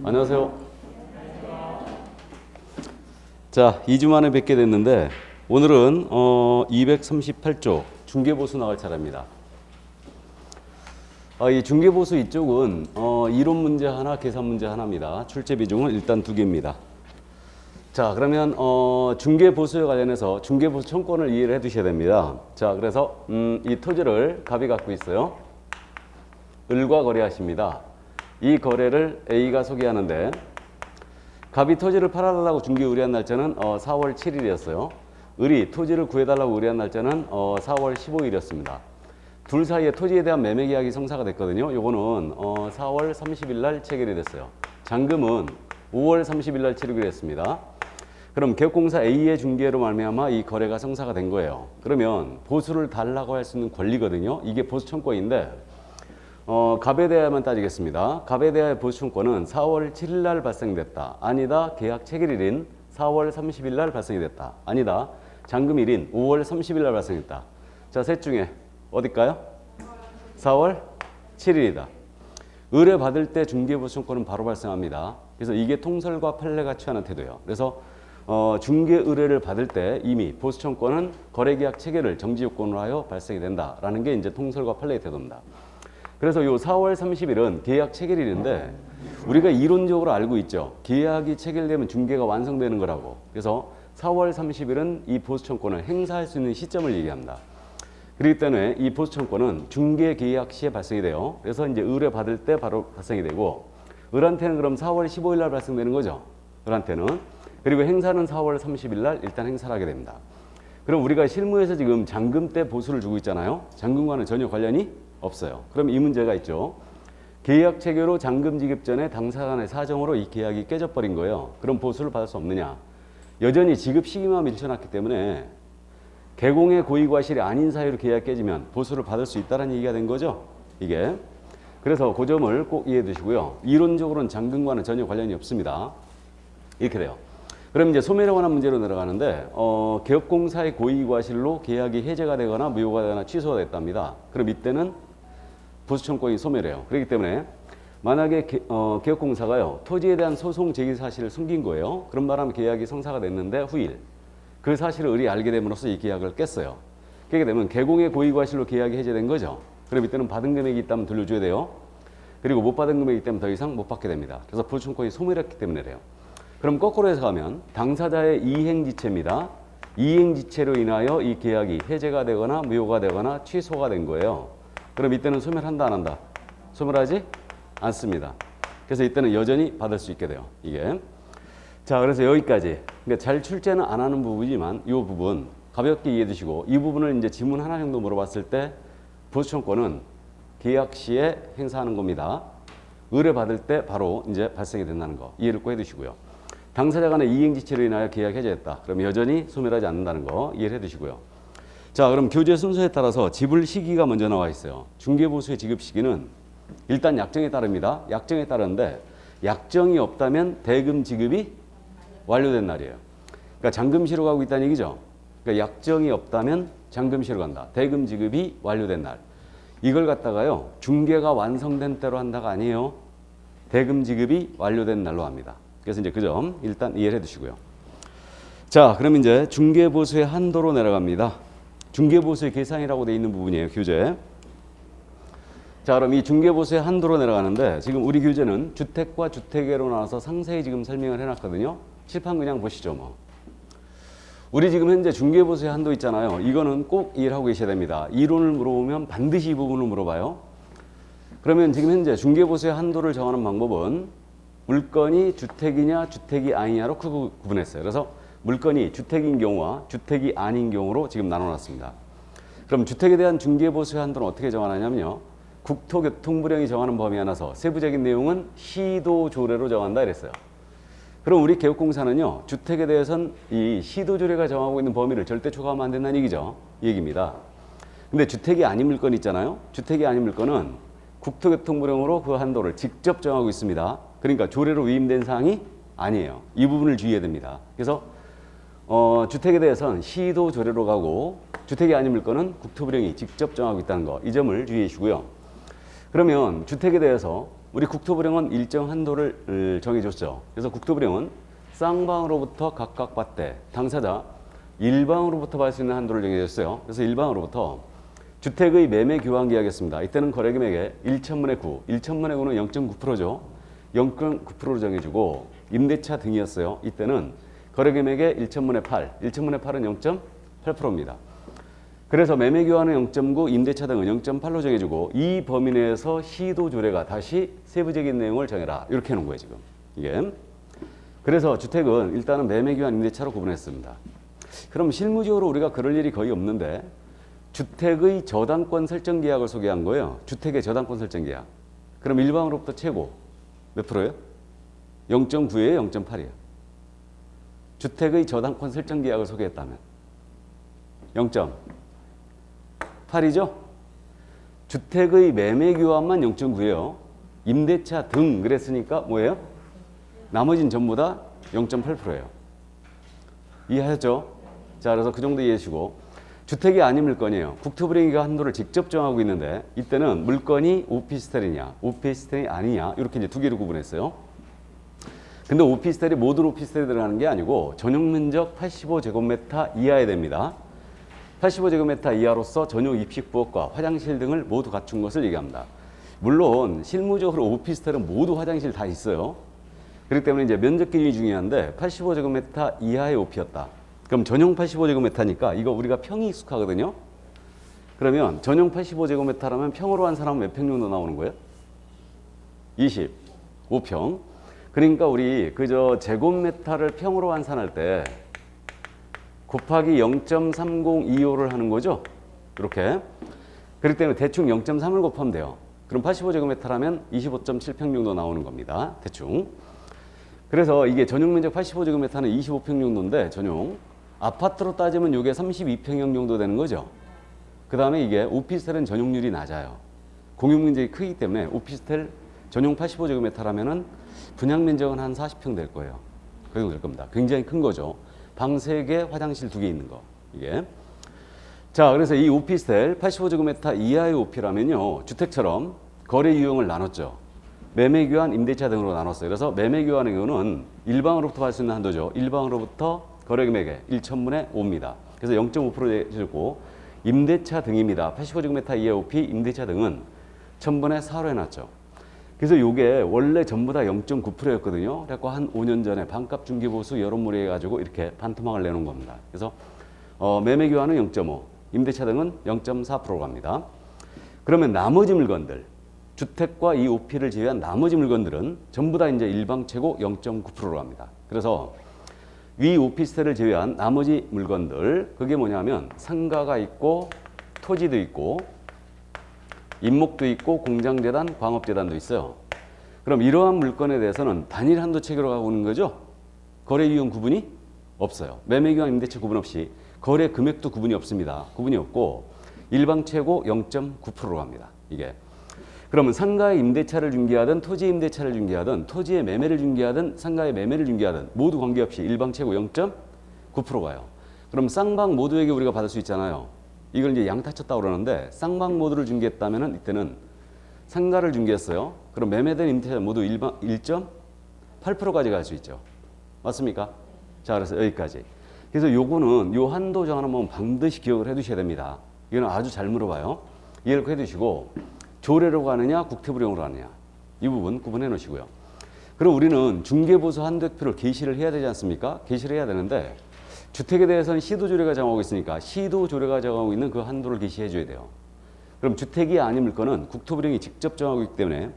안녕하세요. 자, 2주 만에 뵙게 됐는데 오늘은 238조 중개보수 나갈 차례입니다. 이 중개보수 이쪽은 이론 문제 하나, 계산 문제 하나입니다. 출제 비중은 일단 2개입니다. 자, 그러면 중개보수에 관련해서 중개보수 청권을 이해를 해 두셔야 됩니다. 자, 그래서 이 토지를 갑이 갖고 있어요. 을과 거래하십니다. 이 거래를 A가 소개하는데 갑이 토지를 팔아달라고 중개 의뢰한 날짜는 4월 7일이었어요. 을이 토지를 구해달라고 의뢰한 날짜는 4월 15일이었습니다. 둘 사이에 토지에 대한 매매 계약이 성사가 됐거든요. 요거는 4월 30일 날 체결이 됐어요. 잔금은 5월 30일 날 체결이 됐습니다. 그럼 개업공사 A의 중개로 말미암아 이 거래가 성사가 된 거예요. 그러면 보수를 달라고 할 수 있는 권리거든요. 이게 보수 청구인데 갑에 대하여만 따지겠습니다. 갑에 대하여 보수 청구는 4월 7일 날 발생됐다. 아니다. 계약 체결일인 4월 30일 날 발생이 됐다. 아니다. 잔금일인 5월 30일 날 발생했다. 자, 셋 중에 어딜까요? 4월 7일이다. 의뢰 받을 때 중개보수 청구는 바로 발생합니다. 그래서 이게 통설과 판례가 취하는 태도예요. 그래서 중개 의뢰를 받을 때 이미 보수 청구는 거래계약 체결을 정지 요건으로 하여 발생이 된다라는 게 이제 통설과 판례의 태도입니다. 그래서 요 4월 30일은 계약 체결일인데 우리가 이론적으로 알고 있죠. 계약이 체결되면 중개가 완성되는 거라고. 그래서 4월 30일은 이 보수 청구를 행사할 수 있는 시점을 얘기합니다. 그렇기 때문에 이 보수 청구는 중개 계약 시에 발생이 돼요. 그래서 이제 의뢰 받을 때 바로 발생이 되고 을한테는 그럼 4월 15일 날 발생되는 거죠. 을한테는. 그리고 행사는 4월 30일 날 일단 행사를 하게 됩니다. 그럼 우리가 실무에서 지금 잔금 때 보수를 주고 있잖아요. 잔금과는 전혀 관련이 없어요. 그럼 이 문제가 있죠. 계약 체결 후 잔금 지급 전에 당사 간의 사정으로 이 계약이 깨져버린 거예요. 그럼 보수를 받을 수 없느냐. 여전히 지급 시기만 밀쳐놨기 때문에 개공의 고의과실이 아닌 사유로 계약이 깨지면 보수를 받을 수 있다는 얘기가 된 거죠. 이게. 그래서 그 점을 꼭 이해해 두시고요. 이론적으로는 잔금과는 전혀 관련이 없습니다. 이렇게 돼요. 그럼 이제 소멸에 관한 문제로 내려가는데 개업공사의 고의과실로 계약이 해제가 되거나 무효가 되거나 취소가 됐답니다. 그럼 이때는 보수청구인이 소멸해요. 그렇기 때문에 만약에 개업공사가요 토지에 대한 소송 제기 사실을 숨긴 거예요. 그런 바람에 계약이 성사가 됐는데 후일 그 사실을 을이 알게 됨으로써 이 계약을 깼어요. 그렇게 되면 개공의 고의과실로 계약이 해제된 거죠. 그럼 이때는 받은 금액이 있다면 돌려줘야 돼요. 그리고 못 받은 금액이 있다면 더 이상 못 받게 됩니다. 그래서 보수청구인이 소멸했기 때문에 그래요. 그럼 거꾸로 해서 가면 당사자의 이행지체입니다. 이행지체로 인하여 이 계약이 해제가 되거나 무효가 되거나 취소가 된 거예요. 그럼 이때는 소멸한다 안 한다? 소멸하지 않습니다. 그래서 이때는 여전히 받을 수 있게 돼요. 이게. 자, 그래서 여기까지. 그러니까 잘 출제는 안 하는 부분이지만 이 부분 가볍게 이해해 두시고 이 부분을 이제 지문 하나 정도 물어봤을 때 보수청구는 계약 시에 행사하는 겁니다. 의뢰 받을 때 바로 이제 발생이 된다는 거 이해를 꼭 해두시고요. 당사자 간의 이행지체로 인하여 계약 해제했다. 그럼 여전히 소멸하지 않는다는 거 이해를 해두시고요. 자, 그럼 교재 순서에 따라서 지불 시기가 먼저 나와 있어요. 중개보수의 지급 시기는 일단 약정에 따릅니다. 약정에 따르는데 약정이 없다면 대금 지급이 완료된 날이에요. 그러니까 잔금시로 가고 있다는 얘기죠. 그러니까 약정이 없다면 잔금시로 간다. 대금 지급이 완료된 날. 이걸 갖다가요 중개가 완성된 때로 한다가 아니에요. 대금 지급이 완료된 날로 합니다. 그래서 이제 그 점 일단 이해를 해두시고요. 자, 그럼 이제 중개보수의 한도로 내려갑니다. 중개보수의 계산이라고 되어 있는 부분이에요. 교재. 자, 그럼 이 중개보수의 한도로 내려가는데 지금 우리 교재는 주택과 주택외로 나눠서 상세히 지금 설명을 해놨거든요. 칠판 그냥 보시죠. 뭐. 우리 지금 현재 중개보수의 한도 있잖아요. 이거는 꼭 이해를 하고 계셔야 됩니다. 이론을 물어보면 반드시 이 부분을 물어봐요. 그러면 지금 현재 중개보수의 한도를 정하는 방법은 물건이 주택이냐 주택이 아니냐로 크게 구분했어요. 그래서 물건이 주택인 경우와 주택이 아닌 경우로 지금 나눠놨습니다. 그럼 주택에 대한 중개보수의 한도는 어떻게 정하냐면요. 국토교통부령이 정하는 범위 안에서 세부적인 내용은 시도조례로 정한다 이랬어요. 그럼 우리 개업공사는요. 주택에 대해서는 이 시도조례가 정하고 있는 범위를 절대 초과하면 안 된다는 얘기죠. 이 얘기입니다. 근데 주택이 아닌 물건 있잖아요. 주택이 아닌 물건은 국토교통부령으로 그 한도를 직접 정하고 있습니다. 그러니까 조례로 위임된 사항이 아니에요. 이 부분을 주의해야 됩니다. 그래서 주택에 대해서는 시도 조례로 가고 주택이 아닌 물건은 국토부령이 직접 정하고 있다는 거. 이 점을 주의해 주시고요. 그러면 주택에 대해서 우리 국토부령은 일정 한도를 정해줬죠. 그래서 국토부령은 쌍방으로부터 각각 받되 당사자 일방으로부터 받을 수 있는 한도를 정해줬어요. 그래서 일방으로부터 주택의 매매 교환 계약이었습니다. 이때는 거래 금액의 1천분의 9, 1천분의 9는 0.9%죠. 0.9%로 정해주고 임대차 등이었어요. 이때는 거래 금액의 1천분의 8, 1천분의 8은 0.8%입니다. 그래서 매매 교환은 0.9, 임대차 등은 0.8로 정해주고 이 범위 내에서 시도 조례가 다시 세부적인 내용을 정해라. 이렇게 해놓은 거예요, 지금. 이게. 그래서 주택은 일단은 매매 교환 임대차로 구분했습니다. 그럼 실무적으로 우리가 그럴 일이 거의 없는데 주택의 저당권 설정 계약을 소개한 거예요. 주택의 저당권 설정 계약. 그럼 일방으로부터 최고 몇 프로예요? 0.9예요, 0.8이에요. 주택의 저당권 설정 계약을 소개했다면 0.8이죠? 주택의 매매 교환만 0.9예요. 임대차 등 그랬으니까 뭐예요? 나머지는 전부 다 0.8%예요. 이해하셨죠? 자, 그래서 그 정도 이해하시고 주택이 아닌 물건이에요. 국토부령이가 한도를 직접 정하고 있는데 이때는 물건이 오피스텔이냐, 오피스텔이 아니냐 이렇게 이제 두 개로 구분했어요. 근데 오피스텔이 모든 오피스텔에 들어가는 게 아니고 전용 면적 85제곱미터 이하에 됩니다. 85제곱미터 이하로서 전용 입식 부엌과 화장실 등을 모두 갖춘 것을 얘기합니다. 물론 실무적으로 오피스텔은 모두 화장실 다 있어요. 그렇기 때문에 이제 면적 기준이 중요한데 85제곱미터 이하의 오피였다. 그럼 전용 85제곱미터니까 이거 우리가 평이 익숙하거든요. 그러면 전용 85제곱미터라면 평으로 한 사람은 몇 평 정도 나오는 거예요? 25평. 그러니까 우리 그저 제곱미터를 평으로 환산할 때 곱하기 0.3025를 하는 거죠. 이렇게. 그렇기 때문에 대충 0.3을 곱하면 돼요. 그럼 85제곱미터라면 25.7평 정도 나오는 겁니다. 대충. 그래서 이게 전용 면적 85제곱미터는 25평 정도인데 전용. 아파트로 따지면 이게 32평형 정도 되는 거죠. 그 다음에 이게 오피스텔은 전용률이 낮아요. 공용 면적이 크기 때문에 오피스텔 전용 85제곱미터라면은 분양 면적은 한 40평 될 거예요. 그 정도 될 겁니다. 굉장히 큰 거죠. 방 3개, 화장실 2개 있는 거. 이게. 자, 그래서 이 오피스텔 85제곱미터 이하의 오피라면요. 주택처럼 거래 유형을 나눴죠. 매매 교환, 임대차 등으로 나눴어요. 그래서 매매 교환의 경우는 일방으로부터 받을 수 있는 한도죠. 일방으로부터 거래 금액의 1천분의 5입니다. 그래서 0.5% 해주고 임대차 등입니다. 85제곱미터 이하 오피, 임대차 등은 1000분의 4로 해놨죠. 그래서 이게 원래 전부 다 0.9%였거든요. 그래서 한 5년 전에 반값 중개보수 여론몰이 해가지고 이렇게 반토막을 내놓은 겁니다. 그래서 매매 교환은 0.5, 임대차 등은 0.4%로 갑니다. 그러면 나머지 물건들, 주택과 이 오피를 제외한 나머지 물건들은 전부 다 이제 일방 최고 0.9%로 갑니다. 그래서 위 오피스텔을 제외한 나머지 물건들, 그게 뭐냐면 상가가 있고 토지도 있고 임목도 있고 공장재단, 광업재단도 있어요. 그럼 이러한 물건에 대해서는 단일 한도 체계로 가고 있는 거죠. 거래 유형 구분이 없어요. 매매교환 임대차 구분 없이 거래 금액도 구분이 없습니다. 구분이 없고 일방 최고 0.9%로 갑니다. 이게. 그러면 상가의 임대차를 중개하든 토지 임대차를 중개하든 토지의 매매를 중개하든 상가의 매매를 중개하든 모두 관계없이 일방 최고 0.9% 가요. 그럼 쌍방 모두에게 우리가 받을 수 있잖아요. 이걸 이제 양타쳤다고 그러는데 쌍방 모두를 중개했다면 이때는 상가를 중개했어요. 그럼 매매된 임대차 모두 1.8%까지 갈 수 있죠. 맞습니까? 자, 그래서 여기까지. 그래서 요거는 요 한도 정하는 건 반드시 기억을 해 두셔야 됩니다. 이거는 아주 잘 물어봐요. 이해를 해 두시고 조례로 가느냐 국토부령으로 가느냐 이 부분 구분해 놓으시고요. 그럼 우리는 중개보수 한도표를 게시를 해야 되지 않습니까? 게시를 해야 되는데 주택에 대해서는 시도조례가 정하고 있으니까 시도조례가 정하고 있는 그 한도를 게시해 줘야 돼요. 그럼 주택이 아닌 물건은 국토부령이 직접 정하고 있기 때문에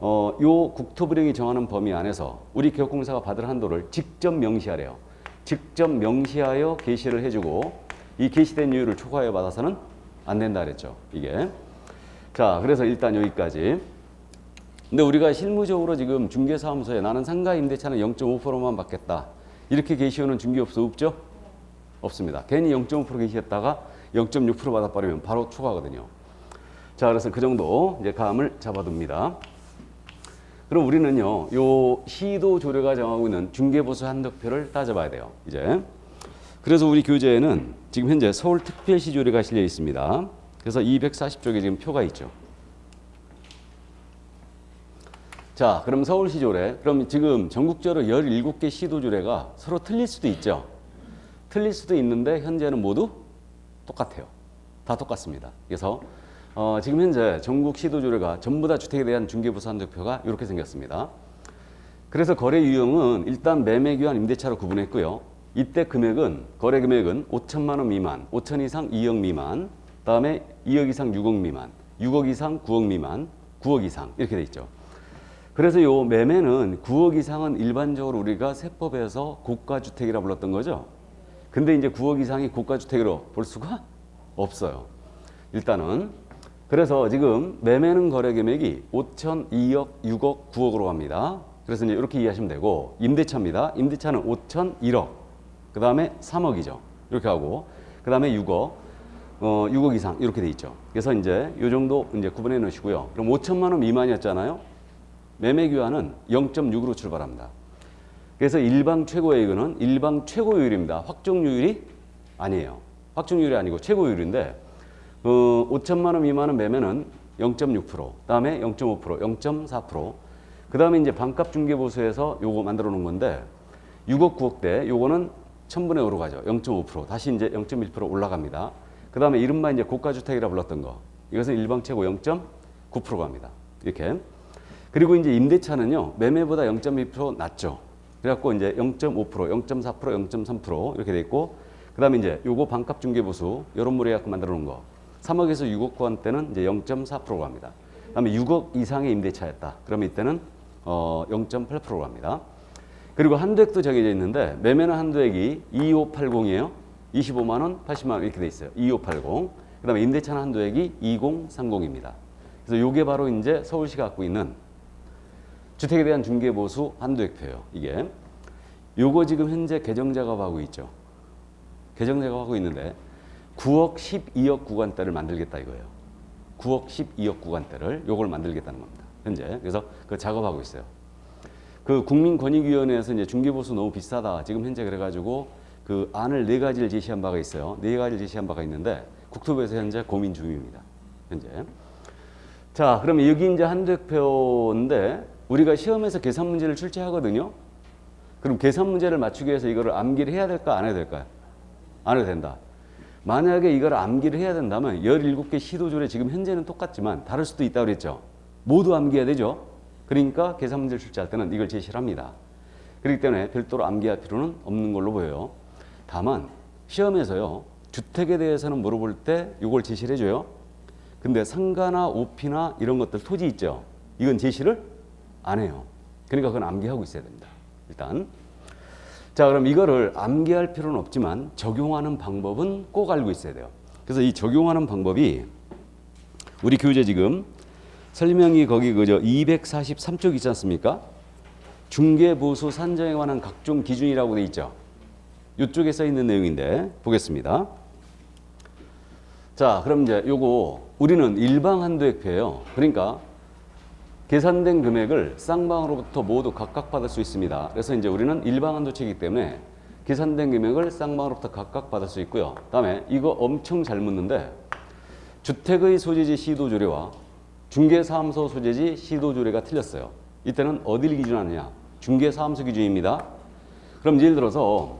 요 국토부령이 정하는 범위 안에서 우리 개업공사가 받을 한도를 직접 명시하래요. 직접 명시하여 게시를 해주고 이 게시된 이유를 초과하여 받아서는 안 된다 그랬죠. 이게. 자, 그래서 일단 여기까지. 근데 우리가 실무적으로 지금 중개사무소에 나는 상가 임대차는 0.5%만 받겠다. 이렇게 게시하는 중개업소 없죠? 없습니다. 괜히 0.5% 게시했다가 0.6% 받아버리면 바로 초과거든요. 자, 그래서 그 정도 이제 감을 잡아둡니다. 그럼 우리는요, 요 시도 조례가 정하고 있는 중개보수 한도표를 따져봐야 돼요. 이제. 그래서 우리 교재에는 지금 현재 서울특별시 조례가 실려 있습니다. 그래서 240쪽에 지금 표가 있죠. 자, 그럼 서울시 조례. 그럼 지금 전국적으로 17개 시도 조례가 서로 틀릴 수도 있죠. 틀릴 수도 있는데 현재는 모두 똑같아요. 다 똑같습니다. 그래서 지금 현재 전국 시도 조례가 전부 다 주택에 대한 중개보수 한도표가 이렇게 생겼습니다. 그래서 거래 유형은 일단 매매 교환 임대차로 구분했고요. 이때 금액은 거래 금액은 5천만 원 미만, 5천 이상 2억 미만, 그다음에 2억 이상 6억 미만, 6억 이상 9억 미만, 9억 이상 이렇게 돼 있죠. 그래서 요 매매는 9억 이상은 일반적으로 우리가 세법에서 고가주택이라 불렀던 거죠. 근데 이제 9억 이상이 고가주택으로 볼 수가 없어요. 일단은 그래서 지금 매매는 거래 금액이 5천, 2억, 6억, 9억으로 갑니다. 그래서 이제 이렇게 이해하시면 되고 임대차입니다. 임대차는 5천, 1억, 그 다음에 3억이죠. 이렇게 하고 그 다음에 6억, 6억 이상 이렇게 돼 있죠. 그래서 이제 이 정도 이제 구분해 놓으시고요. 그럼 5천만 원 미만이었잖아요. 매매 교환은 0.6으로 출발합니다. 그래서 일방 최고액은 일방 최고율입니다. 확정률이 아니에요. 확정률이 아니고 최고율인데 5천만 원 미만은 매매는 0.6%, 그다음에 0.5%, 0.4%. 그다음에 이제 반값 중개보수에서 요거 만들어 놓은 건데 6억 9억 대 요거는 1000분의 5로 가죠. 0.5%. 다시 이제 0.1% 올라갑니다. 그다음에 이른바 이제 고가주택이라 불렀던 거. 이것은 일방 최고 0.9% 갑니다. 이렇게. 그리고 이제 임대차는요. 매매보다 0.2% 낮죠. 그래갖고 이제 0.5%, 0.4%, 0.3% 이렇게 돼 있고 그다음에 이제 요거 반값 중개보수 이런 물에 갖고 만들어 놓은 거. 3억에서 6억 구간대는 이제 0.4% 갑니다. 그다음에 6억 이상의 임대차였다. 그러면 이때는 0.8% 갑니다. 그리고 한도액도 정해져 있는데 매매는 한도액이 2580이에요. 25만 원, 80만 원 이렇게 돼 있어요. 2580. 그다음에 임대차는 한도액이 2030입니다. 그래서 요게 바로 이제 서울시가 갖고 있는 주택에 대한 중개보수 한도액표예요. 이게 요거 지금 현재 개정 작업하고 있죠. 개정 작업하고 있는데 9억 12억 구간대를 만들겠다 이거예요. 9억 12억 구간대를 요걸 만들겠다는 겁니다. 현재. 그래서 그 작업하고 있어요. 그 국민권익위원회에서 이제 중개보수 너무 비싸다. 지금 현재 그래가지고 그 안을 4가지를 제시한 바가 있어요. 4가지를 제시한 바가 있는데 국토부에서 현재 고민 중입니다. 현재. 자, 그러면 여기 이제 한도표인데 우리가 시험에서 계산 문제를 출제하거든요. 그럼 계산 문제를 맞추기 위해서 이거를 암기를 해야 될까 안 해야 될까요? 안 해도 된다. 만약에 이걸 암기를 해야 된다면 17개 시도조례 지금 현재는 똑같지만 다를 수도 있다고 그랬죠. 모두 암기해야 되죠. 그러니까 계산 문제를 출제할 때는 이걸 제시를 합니다. 그렇기 때문에 별도로 암기할 필요는 없는 걸로 보여요. 다만 시험에서요. 주택에 대해서는 물어볼 때 이걸 제시를 해줘요. 근데 상가나 오피나 이런 것들 토지 있죠. 이건 제시를 안 해요. 그러니까 그건 암기하고 있어야 됩니다. 일단. 자, 그럼 이거를 암기할 필요는 없지만 적용하는 방법은 꼭 알고 있어야 돼요. 그래서 이 적용하는 방법이 우리 교재 지금 설명이 거기 그저 243쪽 있지 않습니까? 중개보수 산정에 관한 각종 기준이라고 돼 있죠. 이쪽에 써 있는 내용인데 보겠습니다. 자, 그럼 이제 요거 우리는 일방 한도액표예요. 그러니까 계산된 금액을 쌍방으로부터 모두 각각 받을 수 있습니다. 그래서 이제 우리는 일방 한도체이기 때문에 계산된 금액을 쌍방으로부터 각각 받을 수 있고요. 다음에 이거 엄청 잘 묻는데 주택의 소재지 시도조례와 중개사무소 소재지 시도조례가 틀렸어요. 이때는 어딜 기준하느냐? 중개사무소 기준입니다. 그럼 예를 들어서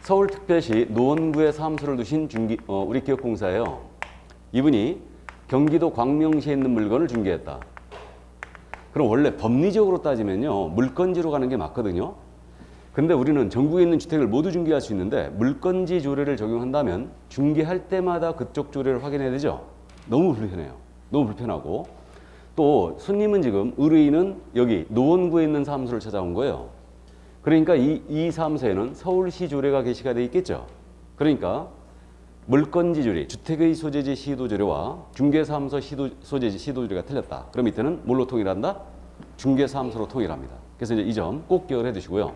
서울특별시 노원구에 사무소를 두신 우리 기업공사예요. 이분이 경기도 광명시에 있는 물건을 중개했다. 그럼 원래 법리적으로 따지면요. 물건지로 가는 게 맞거든요. 근데 우리는 전국에 있는 주택을 모두 중개할 수 있는데 물건지 조례를 적용한다면 중개할 때마다 그쪽 조례를 확인해야 되죠. 너무 불편해요. 너무 불편하고 또 손님은 지금 의뢰인은 여기 노원구에 있는 사무소를 찾아온 거예요. 그러니까 이 사무소에는 서울시 조례가 게시가 되어 있겠죠. 그러니까 물건지 조례, 주택의 소재지 시도조례와 중개사무소 소재지 시도조례가 틀렸다. 그럼 이때는 뭘로 통일한다? 중개사무소로 통일합니다. 그래서 이제 이 점 꼭 기억을 해두시고요.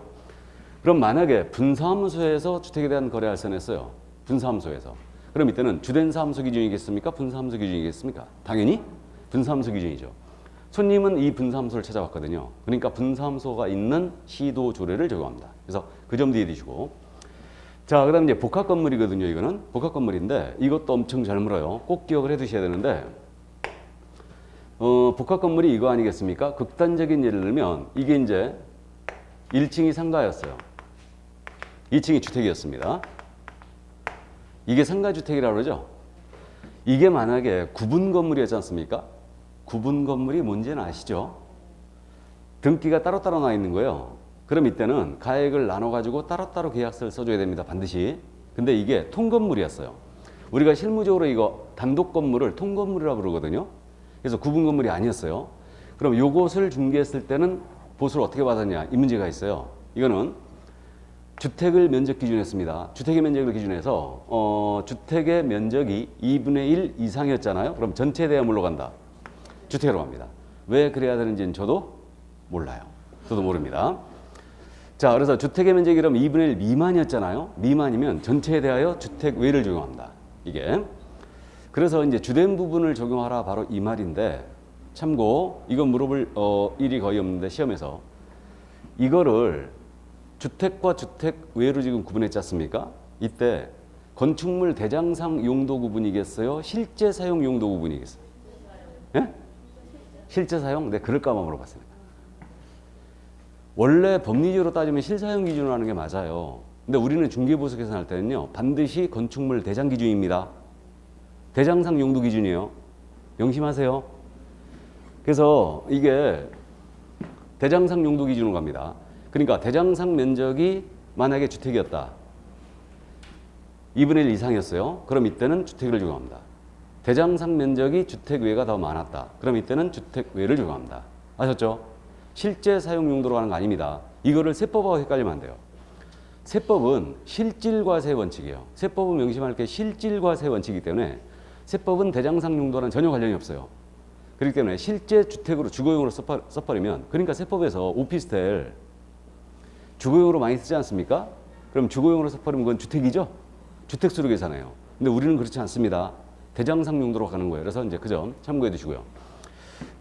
그럼 만약에 분사무소에서 주택에 대한 거래 알선했어요. 분사무소에서. 그럼 이때는 주된 사무소 기준이겠습니까? 분사무소 기준이겠습니까? 당연히 분사무소 기준이죠. 손님은 이 분사무소를 찾아왔거든요. 그러니까 분사무소가 있는 시도조례를 적용합니다. 그래서 그 점 뒤에 두시고. 자, 그 다음에 이제 복합 건물이거든요. 이거는 복합 건물인데 이것도 엄청 잘 물어요. 꼭 기억을 해 두셔야 되는데 복합 건물이 이거 아니겠습니까? 극단적인 예를 들면 이게 이제 1층이 상가였어요. 2층이 주택이었습니다. 이게 상가주택이라고 그러죠. 이게 만약에 구분 건물이었지 않습니까? 구분 건물이 뭔지는 아시죠? 등기가 따로따로 나 있는 거예요. 그럼 이때는 가액을 나눠가지고 따로따로 계약서를 써줘야 됩니다. 반드시. 근데 이게 통건물이었어요. 우리가 실무적으로 이거 단독 건물을 통건물이라고 부르거든요. 그래서 구분 건물이 아니었어요. 그럼 요것을 중개했을 때는 보수를 어떻게 받았냐? 이 문제가 있어요. 이거는 주택을 면적 기준했습니다. 주택의 면적을 기준해서 주택의 면적이 2분의 1 이상이었잖아요. 그럼 전체에 대한 뭘로 간다? 주택으로 갑니다. 왜 그래야 되는지는 저도 몰라요. 저도 모릅니다. 자, 그래서 주택의 면적이 그럼 2분의 1 미만이었잖아요. 미만이면 전체에 대하여 주택 외를 적용한다. 이게. 그래서 이제 주된 부분을 적용하라 바로 이 말인데 참고 이건 물어볼 일이 거의 없는데 시험에서 이거를 주택과 주택 외로 지금 구분했지 않습니까? 이때 건축물 대장상 용도 구분이겠어요? 실제 사용 용도 구분이겠어요? 예? 실제 사용? 네, 그럴까봐 물어봤습니다. 원래 법리적으로 따지면 실사용 기준으로 하는 게 맞아요. 근데 우리는 중개보수 계산할 때는요, 반드시 건축물 대장 기준입니다. 대장상 용도 기준이에요. 명심하세요. 그래서 이게 대장상 용도 기준으로 갑니다. 그러니까 대장상 면적이 만약에 주택이었다. 2분의 1 이상이었어요. 그럼 이때는 주택을 적용합니다. 대장상 면적이 주택 외가 더 많았다. 그럼 이때는 주택 외를 적용합니다. 아셨죠? 실제 사용 용도로 하는 거 아닙니다. 이거를 세법하고 헷갈리면 안 돼요. 세법은 실질과세 원칙이에요. 세법은 명심할 게 실질과세 원칙이기 때문에 세법은 대장상 용도랑 전혀 관련이 없어요. 그렇기 때문에 실제 주택으로 주거용으로 써버리면 그러니까 세법에서 오피스텔 주거용으로 많이 쓰지 않습니까? 그럼 주거용으로 써버리면 그건 주택이죠? 주택수로 계산해요. 근데 우리는 그렇지 않습니다. 대장상 용도로 가는 거예요. 그래서 이제 그 점 참고해 두시고요.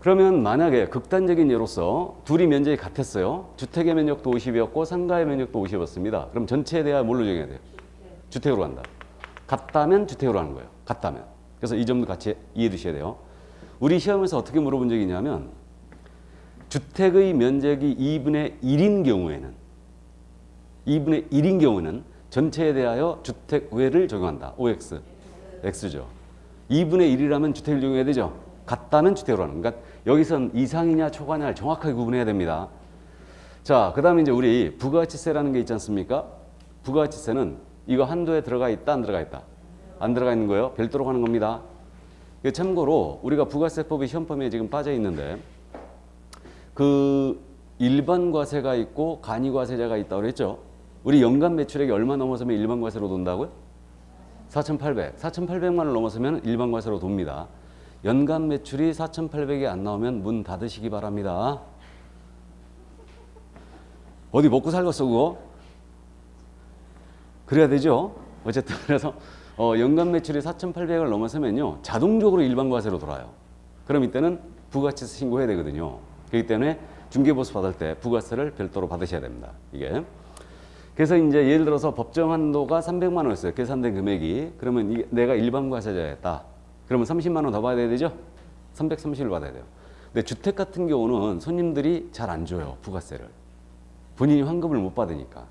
그러면 만약에 극단적인 예로서 둘이 면적이 같았어요. 주택의 면적도 50이었고 상가의 면적도 50이었습니다. 그럼 전체에 대하여 뭘로 정해야 돼요? 주택으로 간다. 같다면 주택으로 하는 거예요. 같다면. 그래서 이 점도 같이 이해해 두셔야 돼요. 우리 시험에서 어떻게 물어본 적이 있냐면 주택의 면적이 2분의 1인 경우에는 전체에 대하여 주택 외를 적용한다. OX. X죠. 2분의 1이라면 주택을 적용해야 되죠. 같다면 주택으로 하는. 그러니까 여기선 이상이냐 초과냐를 정확하게 구분해야 됩니다. 자, 그 다음에 이제 우리 부가가치세라는 게 있지 않습니까? 부가가치세는 이거 한도에 들어가 있다, 안 들어가 있다? 안 들어가 있는 거예요. 별도로 가는 겁니다. 참고로 우리가 부가세법의 시험범위에 지금 빠져 있는데 그 일반 과세가 있고 간이과세자가 있다고 그랬죠. 우리 연간 매출액이 얼마 넘어서면 일반 과세로 돈다고요? 4,800만 원 넘어서면 일반 과세로 돕니다. 연간 매출이 4,800이 안 나오면 문 닫으시기 바랍니다. 어디 먹고 살겠어 그거? 그래야 되죠. 어쨌든 그래서 연간 매출이 4,800을 넘어서면요 자동적으로 일반 과세로 돌아요. 그럼 이때는 부가치세 신고해야 되거든요. 그렇기 때문에 중개보수 받을 때 부가세를 별도로 받으셔야 됩니다. 이게. 그래서 이제 예를 들어서 법정 한도가 300만 원이었어요. 계산된 금액이. 그러면 내가 일반 과세자였다. 그러면 30만 원 더 받아야 되죠? 330을 받아야 돼요. 근데 주택 같은 경우는 손님들이 잘 안 줘요. 부가세를. 본인이 환급을 못 받으니까.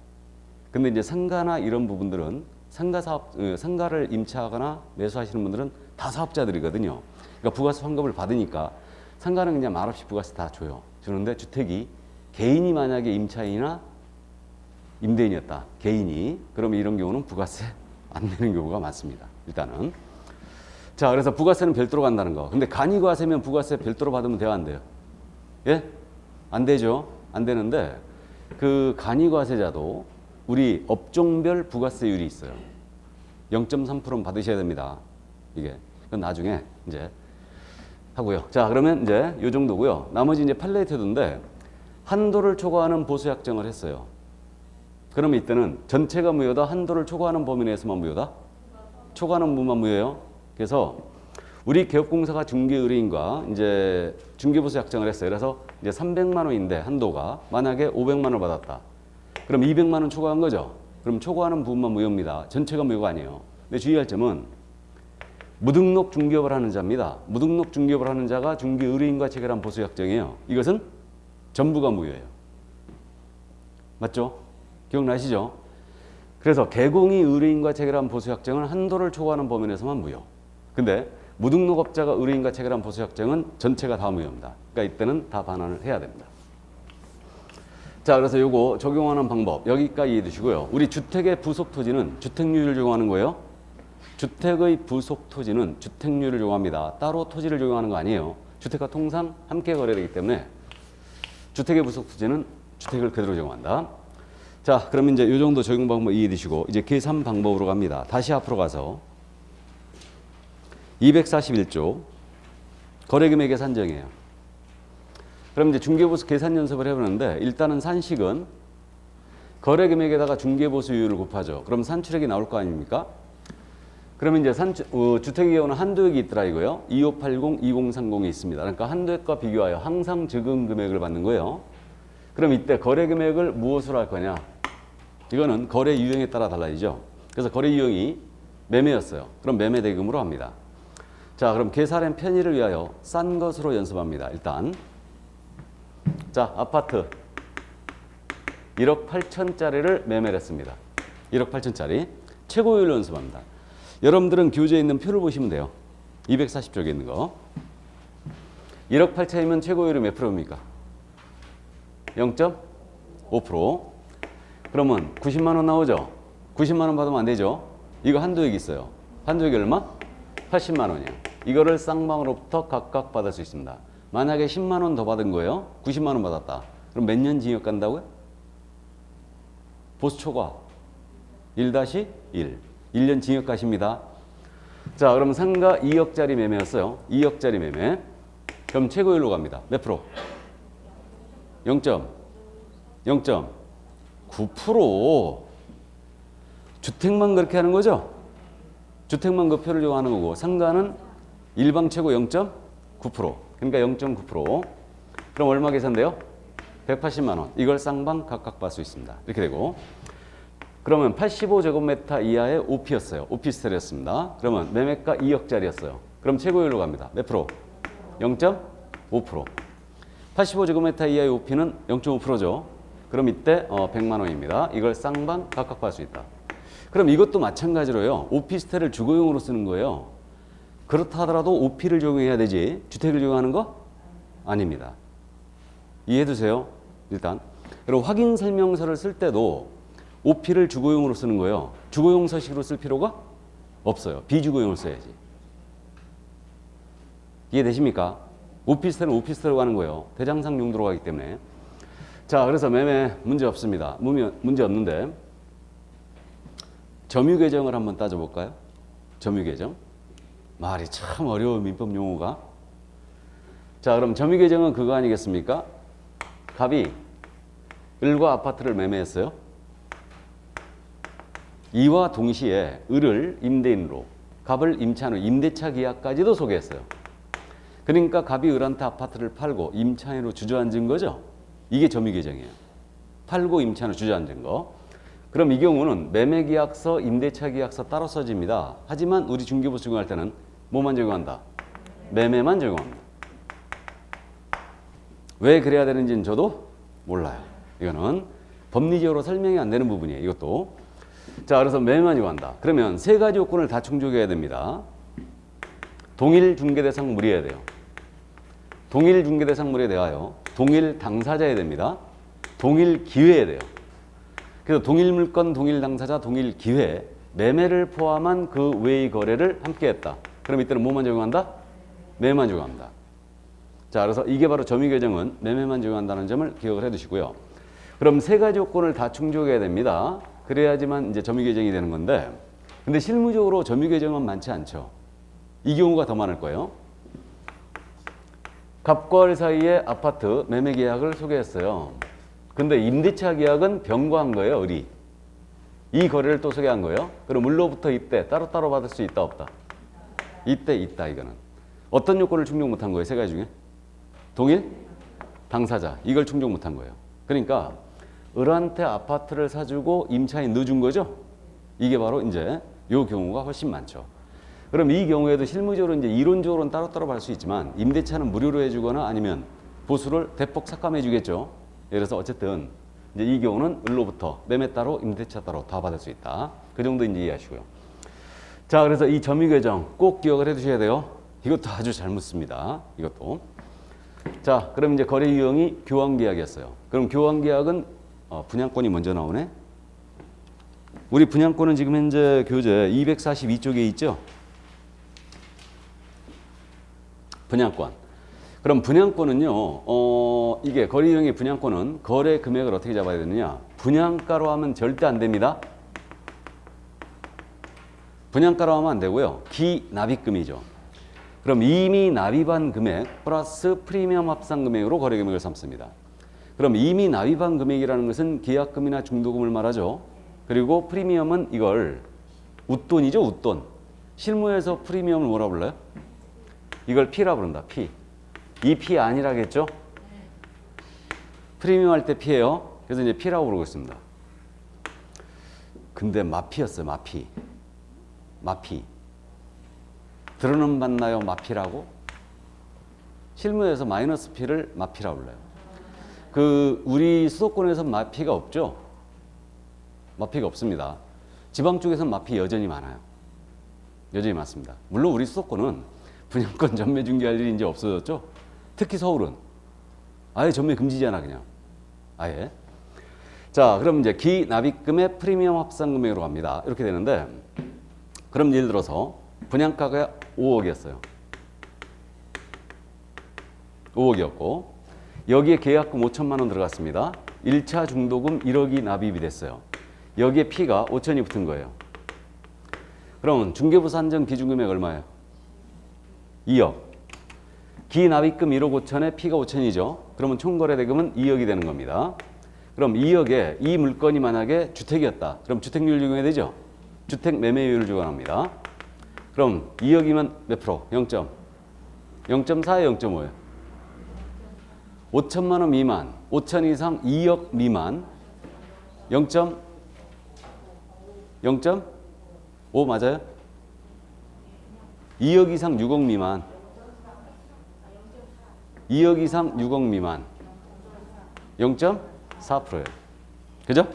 근데 이제 상가나 이런 부분들은 상가를 임차하거나 매수하시는 분들은 다 사업자들이거든요. 그러니까 부가세 환급을 받으니까 상가는 그냥 말없이 부가세 다 줘요. 주는데 주택이 개인이 만약에 임차인이나 임대인이었다. 개인이. 그러면 이런 경우는 부가세 안 내는 경우가 많습니다. 일단은. 자, 그래서 부가세는 별도로 간다는 거. 근데 간이과세면 부가세 별도로 받으면 돼요, 안 돼요? 예? 안 되죠. 안 되는데 그 간이과세자도 우리 업종별 부가세율이 있어요. 0.3%는 받으셔야 됩니다. 이게. 그건 나중에 이제 하고요. 자, 그러면 이제 요 정도고요. 나머지 이제 팔레이트도인데 한도를 초과하는 보수 약정을 했어요. 그러면 이때는 전체가 무효다, 한도를 초과하는 범위 내에서만 무효다? 초과하는 부분만 무효예요. 그래서 우리 개업공사가 중개의뢰인과 이제 중개보수 약정을 했어요. 그래서 이제 300만 원인데 한도가 만약에 500만 원을 받았다. 그럼 200만 원 초과한 거죠. 그럼 초과하는 부분만 무효입니다. 전체가 무효가 아니에요. 근데 주의할 점은 무등록 중개업을 하는 자입니다. 무등록 중개업을 하는 자가 중개 의뢰인과 체결한 보수약정이에요. 이것은 전부가 무효예요. 맞죠? 기억나시죠? 그래서 개공이 의뢰인과 체결한 보수약정은 한도를 초과하는 범위에서만 무효. 근데 무등록업자가 의뢰인과 체결한 보수약정은 전체가 다 무효입니다. 그러니까 이때는 다 반환을 해야 됩니다. 자, 그래서 요거 적용하는 방법 여기까지 이해해 두시고요. 우리 주택의 부속 토지는 주택률을 적용하는 거예요. 주택의 부속 토지는 주택률을 적용합니다. 따로 토지를 적용하는 거 아니에요. 주택과 통상 함께 거래되기 때문에 주택의 부속 토지는 주택을 그대로 적용한다. 자, 그럼 이제 요 정도 적용 방법 이해해 두시고 이제 계산 방법으로 갑니다. 다시 앞으로 가서 241조 거래금액의 산정이에요. 그럼 이제 중개보수 계산 연습을 해보는데 일단은 산식은 거래금액에다가 중개보수율을 곱하죠. 그럼 산출액이 나올 거 아닙니까? 그러면 이제 주택의 경우는 한도액이 있더라 이거요. 2580, 2030이 있습니다. 그러니까 한도액과 비교하여 항상 적은 금액을 받는 거예요. 그럼 이때 거래금액을 무엇으로 할 거냐? 이거는 거래 유형에 따라 달라지죠. 그래서 거래 유형이 매매였어요. 그럼 매매 대금으로 합니다. 자, 그럼 계산의 편의를 위하여 싼 것으로 연습합니다. 일단 자, 아파트 1억 8천짜리를 매매를 했습니다. 1억 8천짜리 최고율로 연습합니다. 여러분들은 교재에 있는 표를 보시면 돼요. 240쪽에 있는 거. 1억 8천이면 최고율이 몇 프로입니까? 0.5%. 그러면 90만 원 나오죠? 90만 원 받으면 안 되죠? 이거 한도액이 있어요. 한도액이 얼마? 80만 원이에요. 이거를 쌍방으로부터 각각 받을 수 있습니다. 만약에 10만 원 더 받은 거예요. 90만 원 받았다. 그럼 몇 년 징역 간다고요? 보수 초과 1-1. 1년 징역 가십니다. 자, 그럼 상가 2억짜리 매매였어요. 2억짜리 매매. 그럼 최고율로 갑니다. 몇 프로? 0.9%. 주택만 그렇게 하는 거죠? 주택만 그 표를 적용하는 거고 상가는 일방 최고 0.9%. 그러니까 0.9%. 그럼 얼마 계산돼요? 180만 원. 이걸 쌍방 각각 받을 수 있습니다. 이렇게 되고 그러면 85제곱미터 이하의 오피였어요. 오피스텔이었습니다. 그러면 매매가 2억짜리였어요. 그럼 최고율로 갑니다. 몇 프로? 0.5%. 85제곱미터 이하의 오피는 0.5%죠. 그럼 이때 100만 원입니다. 이걸 쌍방 각각 받을 수 있다. 그럼 이것도 마찬가지로요. 오피스텔을 주거용으로 쓰는 거예요. 그렇다 하더라도 오피를 적용해야 되지 주택을 적용하는 거? 아닙니다. 이해해 두세요. 일단. 그리고 확인 설명서를 쓸 때도 오피를 주거용으로 쓰는 거예요. 주거용 서식으로 쓸 필요가 없어요. 비주거용을 써야지. 이해되십니까? 오피스텔은 오피스텔로 가는 거예요. 대장상 용도로 가기 때문에. 자, 그래서 매매 문제 없습니다. 문제 없는데 점유 계정을 한번 따져볼까요? 점유 계정. 말이 참 어려운 민법 용어가. 자, 그럼 점유 계정은 그거 아니겠습니까? 갑이 을과 아파트를 매매했어요. 이와 동시에 을을 임대인으로, 갑을 임차인으로 임대차 계약까지도 소개했어요. 그러니까 갑이 을한테 아파트를 팔고 임차인으로 주저앉은 거죠. 이게 점유 계정이에요. 팔고 임차인으로 주저앉은 거. 그럼 이 경우는 매매계약서, 임대차 계약서 따로 써집니다. 하지만 우리 중개부 적용할 때는 뭐만 적용한다? 매매만 적용합니다. 왜 그래야 되는지는 저도 몰라요. 이거는 법리적으로 설명이 안 되는 부분이에요. 이것도. 자, 그래서 매매만 적용한다. 그러면 세 가지 요건을 다 충족해야 됩니다. 동일 중개대상 물이어야 돼요. 동일 중개대상 물에 대하여 동일 당사자여야 됩니다. 동일 기회여야 돼요. 그래서 동일 물건, 동일 당사자, 동일 기회, 매매를 포함한 그 외의 거래를 함께 했다. 그럼 이때는 뭐만 적용한다? 매매만 적용합니다. 자, 그래서 이게 바로 점유 계정은 매매만 적용한다는 점을 기억을 해 두시고요. 그럼 세 가지 요건을 다 충족해야 됩니다. 그래야지만 이제 점유 계정이 되는 건데, 근데 실무적으로 점유 계정은 많지 않죠. 이 경우가 더 많을 거예요. 갑과 을 사이에 아파트 매매 계약을 소개했어요. 근데 임대차 계약은 병과한 거예요, 을이. 이 거래를 또 소개한 거예요. 그럼 을로부터 이때 따로따로 받을 수 있다, 없다? 이때 있다, 이거는. 어떤 요건을 충족 못한 거예요, 세 가지 중에? 동일? 당사자. 이걸 충족 못한 거예요. 그러니까 을한테 아파트를 사주고 임차인 넣어준 거죠? 이게 바로 이제 요 경우가 훨씬 많죠. 그럼 이 경우에도 실무적으로 이제 이론적으로는 따로따로 받을 수 있지만 임대차는 무료로 해주거나 아니면 보수를 대폭 삭감해 주겠죠. 그래서 어쨌든 이제 이 경우는 을로부터 매매 따로 임대차 따로 다 받을 수 있다. 그 정도 이제 이해하시고요. 자, 그래서 이 점유 규정 꼭 기억을 해 두셔야 돼요. 이것도 아주 잘 묻습니다. 이것도. 자, 그럼 이제 거래 유형이 교환 계약이었어요. 그럼 교환 계약은 분양권이 먼저 나오네. 우리 분양권은 지금 현재 교재 242쪽에 있죠. 분양권. 그럼 분양권은요. 이게 거래 유형의 분양권은 거래 금액을 어떻게 잡아야 되느냐? 분양가로 하면 절대 안 됩니다. 분양가로 하면 안 되고요. 기납입금이죠. 그럼 이미 납입한 금액 플러스 프리미엄 합산 금액으로 거래 금액을 삼습니다. 그럼 이미 납입한 금액이라는 것은 계약금이나 중도금을 말하죠. 그리고 프리미엄은 이걸 웃돈이죠, 웃돈. 실무에서 프리미엄을 뭐라 불러요? 이걸 P라 부른다, P. 이 P 아니라겠죠? 프리미엄 할 때 P예요. 그래서 이제 P라고 부르고 있습니다. 근데 마피였어요, 마피. 마피. 들어는 봤나요? 마피라고? 실무에서 마이너스 P를 마피라고 불러요. 우리 수도권에서 마피가 없죠? 마피가 없습니다. 지방 쪽에서는 마피 여전히 많아요. 여전히 많습니다. 물론 우리 수도권은 분양권 전매 중개할 일이 이제 없어졌죠? 특히 서울은. 아예 전매 금지잖아, 그냥. 아예. 자, 그럼 이제 기납입금의 프리미엄 합산 금액으로 갑니다. 이렇게 되는데, 그럼 예를 들어서 분양가가 5억이었어요. 5억이었고 여기에 계약금 5천만 원 들어갔습니다. 1차 중도금 1억이 납입이 됐어요. 여기에 P가 5천이 붙은 거예요. 그럼 중개부 산정 기준금액 얼마예요? 2억. 기납입금 1억 5천에 P가 5천이죠. 그러면 총거래대금은 2억이 되는 겁니다. 그럼 2억에 이 물건이 만약에 주택이었다. 그럼 주택률 적용해야 되죠? 주택 매매율을 주관합니다. 그럼 2억이면 몇 프로? 0.4에 0.5예요. 5천만 원 미만, 5천 이상 2억 미만 0.5 맞아요? 2억 이상 6억 미만 2억 이상 6억 미만 0.4%예요. 그죠?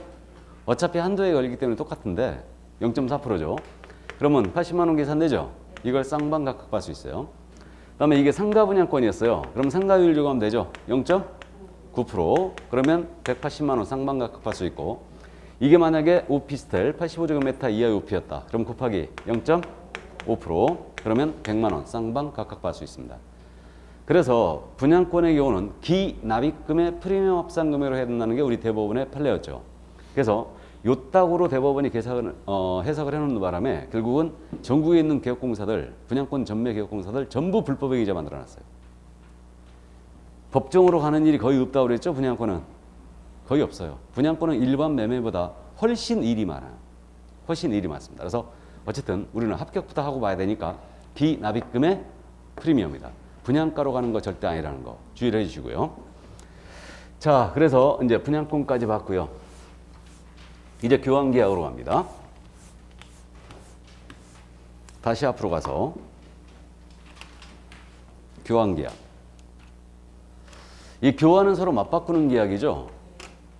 어차피 한도에 걸리기 때문에 똑같은데 0.4%죠. 그러면 80만 원 계산되죠? 이걸 쌍방각각 수 있어요. 그다음에 이게 상가 분양권이었어요. 그럼 상가율 적용하면 되죠? 0.9%. 그러면 180만 원 쌍방각각 수 있고 이게 만약에 오피스텔 85제곱미터 이하의 오피였다. 그럼 곱하기 0.5% 그러면 100만 원 쌍방각각 수 있습니다. 그래서 분양권의 경우는 기납입금의 프리미엄 합산 금액으로 해야 된다는 게 우리 대법원의 판례였죠. 그래서 요따구로 대법원이 해석을 해놓는 바람에 결국은 전국에 있는 개업공사들, 분양권 전매 개업공사들 전부 불법의 기자 만들어놨어요. 법정으로 가는 일이 거의 없다고 그랬죠. 분양권은 거의 없어요. 분양권은 일반 매매보다 훨씬 일이 많아요. 훨씬 일이 많습니다. 그래서 어쨌든 우리는 합격부터 하고 봐야 되니까 기납입금의 프리미엄이다. 분양가로 가는 거 절대 아니라는 거 주의를 해주시고요. 자, 그래서 이제 분양권까지 봤고요. 이제 교환계약으로 갑니다. 다시 앞으로 가서 교환계약. 이 교환은 서로 맞바꾸는 계약이죠.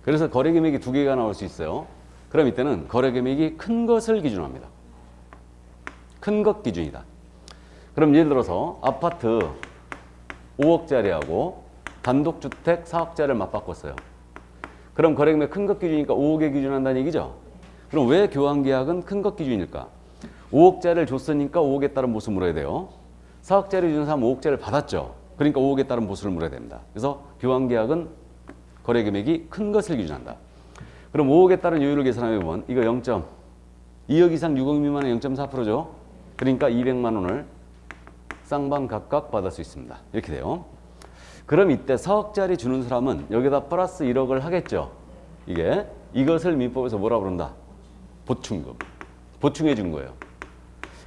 그래서 거래금액이 두 개가 나올 수 있어요. 그럼 이때는 거래금액이 큰 것을 기준으로 합니다. 큰 것 기준이다. 그럼 예를 들어서 아파트 5억짜리하고 단독주택 4억짜리를 맞바꿨어요. 그럼 거래금액 큰 것 기준이니까 5억에 기준한다는 얘기죠. 그럼 왜 교환계약은 큰 것 기준일까? 5억짜리를 줬으니까 5억에 따른 보수 물어야 돼요. 4억짜리 주는 사람 5억짜리를 받았죠. 그러니까 5억에 따른 보수를 물어야 됩니다. 그래서 교환계약은 거래금액이 큰 것을 기준한다. 그럼 5억에 따른 요율을 계산하면 이거 2억 이상 6억 미만의 0.4%죠. 그러니까 200만 원을 쌍방각각 받을 수 있습니다. 이렇게 돼요. 그럼 이때 4억짜리 주는 사람은 여기다 플러스 1억을 하겠죠. 이것을 민법에서 뭐라 부른다? 보충금. 보충해 준 거예요.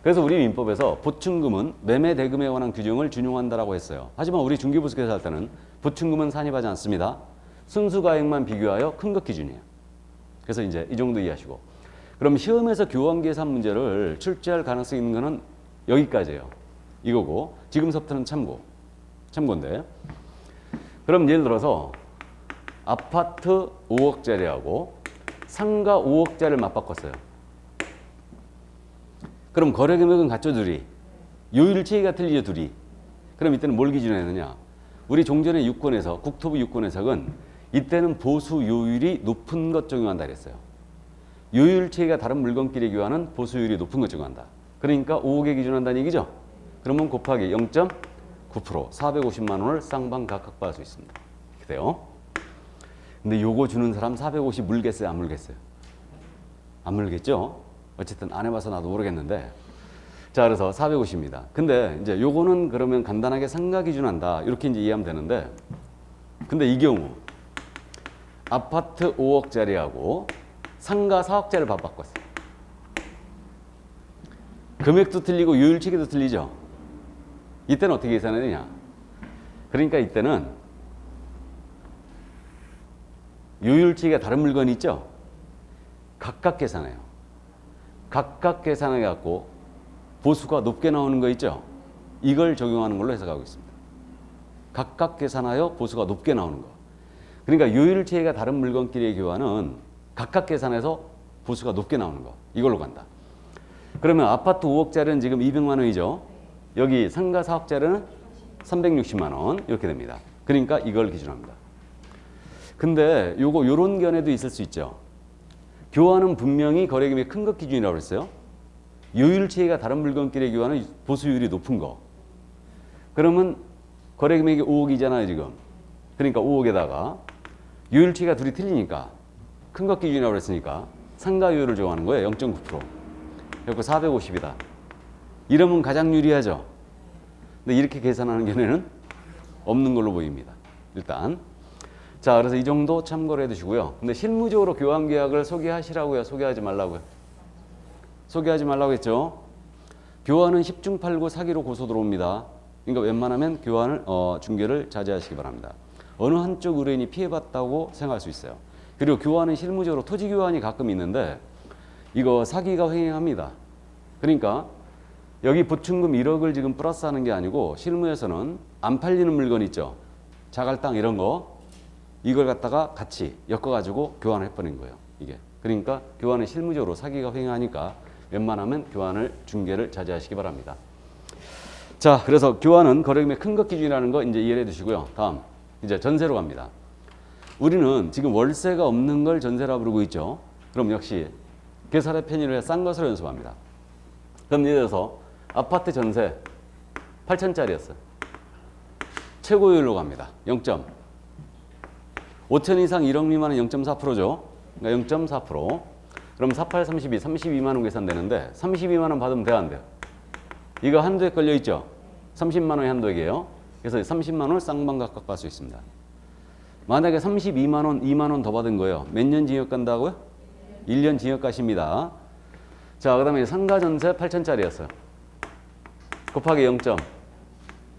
그래서 우리 민법에서 보충금은 매매 대금에 관한 규정을 준용한다라고 했어요. 하지만 우리 중개부수께서 할 때는 보충금은 산입하지 않습니다. 순수가액만 비교하여 큰 것 기준이에요. 그래서 이제 이 정도 이해하시고. 그럼 시험에서 교환계산 문제를 출제할 가능성이 있는 거는 여기까지예요. 이거고 지금서부터는 참고인데 그럼 예를 들어서 아파트 5억짜리하고 상가 5억짜리를 맞바꿨어요. 그럼 거래 금액은 같죠, 둘이? 요율 체계가 틀리죠, 둘이? 그럼 이때는 뭘 기준으로 했느냐? 우리 종전의 유권에서 국토부 유권 해석은 이때는 보수 요율이 높은 것 적용한다 그랬어요. 요율 체계가 다른 물건끼리 교환은 보수 요율이 높은 것 적용한다. 그러니까 5억에 기준한다는 얘기죠. 그러면 곱하기 0.9% 450만 원을 쌍방 각각 받을 수 있습니다. 이렇게 돼요. 근데 요거 주는 사람 450 물겠어요, 안 물겠어요? 안 물겠죠? 어쨌든 안 해봐서 나도 모르겠는데. 자, 그래서 450입니다. 근데 이제 요거는 그러면 간단하게 상가 기준한다. 이렇게 이제 이해하면 되는데. 근데 이 경우 아파트 5억짜리하고 상가 4억짜리를 바꿨어요. 금액도 틀리고 요율 체계도 틀리죠. 이때는 어떻게 계산해야 되냐? 그러니까 이때는 요율 체계가 다른 물건이 있죠. 각각 계산해요. 각각 계산해 갖고 보수가 높게 나오는 거 있죠. 이걸 적용하는 걸로 해석하고 있습니다. 각각 계산하여 보수가 높게 나오는 거. 그러니까 요율 체계가 다른 물건끼리의 교환은 각각 계산해서 보수가 높게 나오는 거. 이걸로 간다. 그러면 아파트 5억짜리는 지금 200만 원이죠. 여기 상가 4억짜리는 360만 원 이렇게 됩니다. 그러니까 이걸 기준합니다. 근데 요런 견해도 있을 수 있죠. 교환은 분명히 거래금액이 큰 것 기준이라고 했어요. 요율 체계가 다른 물건끼리 교환은 보수율이 높은 거. 그러면 거래금액이 5억이잖아요, 지금. 그러니까 5억에다가 요율 체계가 둘이 틀리니까 큰 것 기준이라고 했으니까 상가 요율을 적용하는 거예요. 0.9%. 그래서 450이다. 이러면 가장 유리하죠. 근데 이렇게 계산하는 견해는 없는 걸로 보입니다. 일단. 자, 그래서 이 정도 참고를 해두시고요. 근데 실무적으로 교환 계약을 소개하시라고요? 소개하지 말라고요? 소개하지 말라고 했죠? 교환은 10중 8구 사기로 고소 들어옵니다. 그러니까 웬만하면 교환을 중개를 자제하시기 바랍니다. 어느 한쪽 의뢰인이 피해봤다고 생각할 수 있어요. 그리고 교환은 실무적으로 토지 교환이 가끔 있는데 이거 사기가 횡행합니다. 그러니까 여기 보충금 1억을 지금 플러스하는 게 아니고 실무에서는 안 팔리는 물건 있죠. 자갈 땅 이런 거 이걸 갖다가 같이 엮어가지고 교환을 해버린 거예요. 이게 그러니까 교환은 실무적으로 사기가 횡행하니까 웬만하면 교환을 중개를 자제하시기 바랍니다. 자, 그래서 교환은 거래금액 큰 것 기준이라는 거 이제 이해해 두시고요. 다음 이제 전세로 갑니다. 우리는 지금 월세가 없는 걸 전세라 부르고 있죠. 그럼 역시 계산의 편의를 싼 것으로 연습합니다. 그럼 예를 들어서 아파트 전세 8천짜리였어요. 최고율로 갑니다. 0점. 5천 이상 1억 미만은 0.4%죠. 그러니까 0.4%. 그럼 48, 32, 32만 원 계산되는데 32만 원 받으면 돼야 안 돼요? 이거 한도에 걸려 있죠. 30만 원의 한도액이에요. 그래서 30만 원을 쌍방 각각 받을 수 있습니다. 만약에 32만 원, 2만 원 더 받은 거예요. 몇 년 징역 간다고요? 1년 징역 가십니다. 자, 그 다음에 상가 전세 8천짜리였어요. 곱하기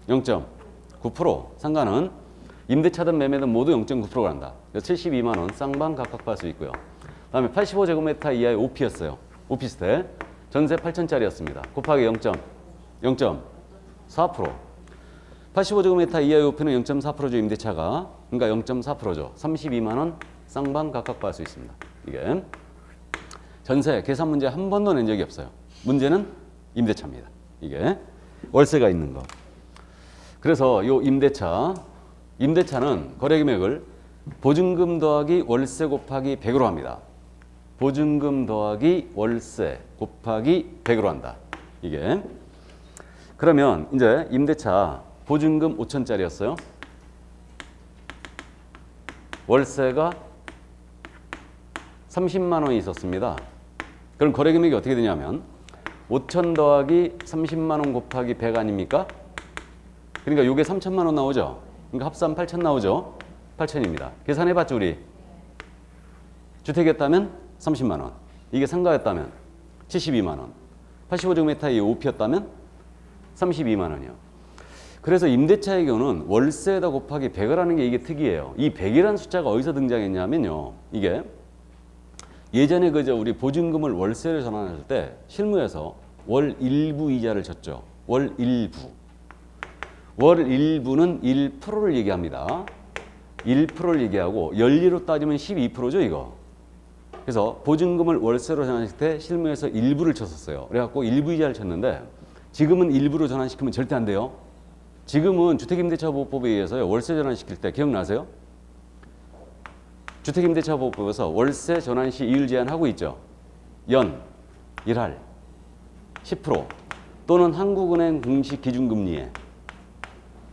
0.9%. 상가는 임대차든 매매든 모두 0.9%가 난다. 그래서 72만 원 쌍방 각각 받을 수 있고요. 그 다음에 85제곱미터 이하의 오피였어요. 오피스텔. 전세 8천짜리였습니다. 곱하기 0.4%. 85제곱미터 이하의 오피는 0.4%죠. 임대차가. 그러니까 0.4%죠. 32만 원 쌍방 각각 받을 수 있습니다. 이게 전세 계산 문제 한 번도 낸 적이 없어요. 문제는 임대차입니다. 이게 월세가 있는 거. 그래서 요 임대차는 거래 금액을 보증금 더하기 월세 곱하기 100으로 합니다. 보증금 더하기 월세 곱하기 100으로 한다. 이게 그러면 이제 임대차 보증금 5천짜리였어요. 월세가 30만 원이 있었습니다. 그럼 거래 금액이 어떻게 되냐면 5천 더하기 30만 원 곱하기 100 아닙니까? 그러니까 요게 3천만 원 나오죠. 그러니까 합산 8천 나오죠. 8천입니다. 계산해봤죠 우리. 주택이었다면 30만 원. 이게 상가였다면 72만 원. 85제곱미터의 오피였다면 32만 원이요. 그래서 임대차의 경우는 월세에다 곱하기 100을 하는 게 이게 특이해요. 이 100이라는 숫자가 어디서 등장했냐면요. 이게 예전에 그저 우리 보증금을 월세로 전환할 때 실무에서 월 일부 이자를 줬죠. 월 일부. 월 일부는 1%를 얘기합니다. 1%를 얘기하고 연리로 따지면 12%죠, 이거. 그래서 보증금을 월세로 전환시킬 때 실무에서 일부를 쳤었어요. 그래갖고 일부 이자를 쳤는데 지금은 일부로 전환시키면 절대 안 돼요. 지금은 주택임대차보호법에 의해서요, 월세 전환시킬 때 기억나세요? 주택임대차보호법에서 월세 전환 시 이율 제한하고 있죠. 연, 일할, 10% 또는 한국은행 공시 기준금리에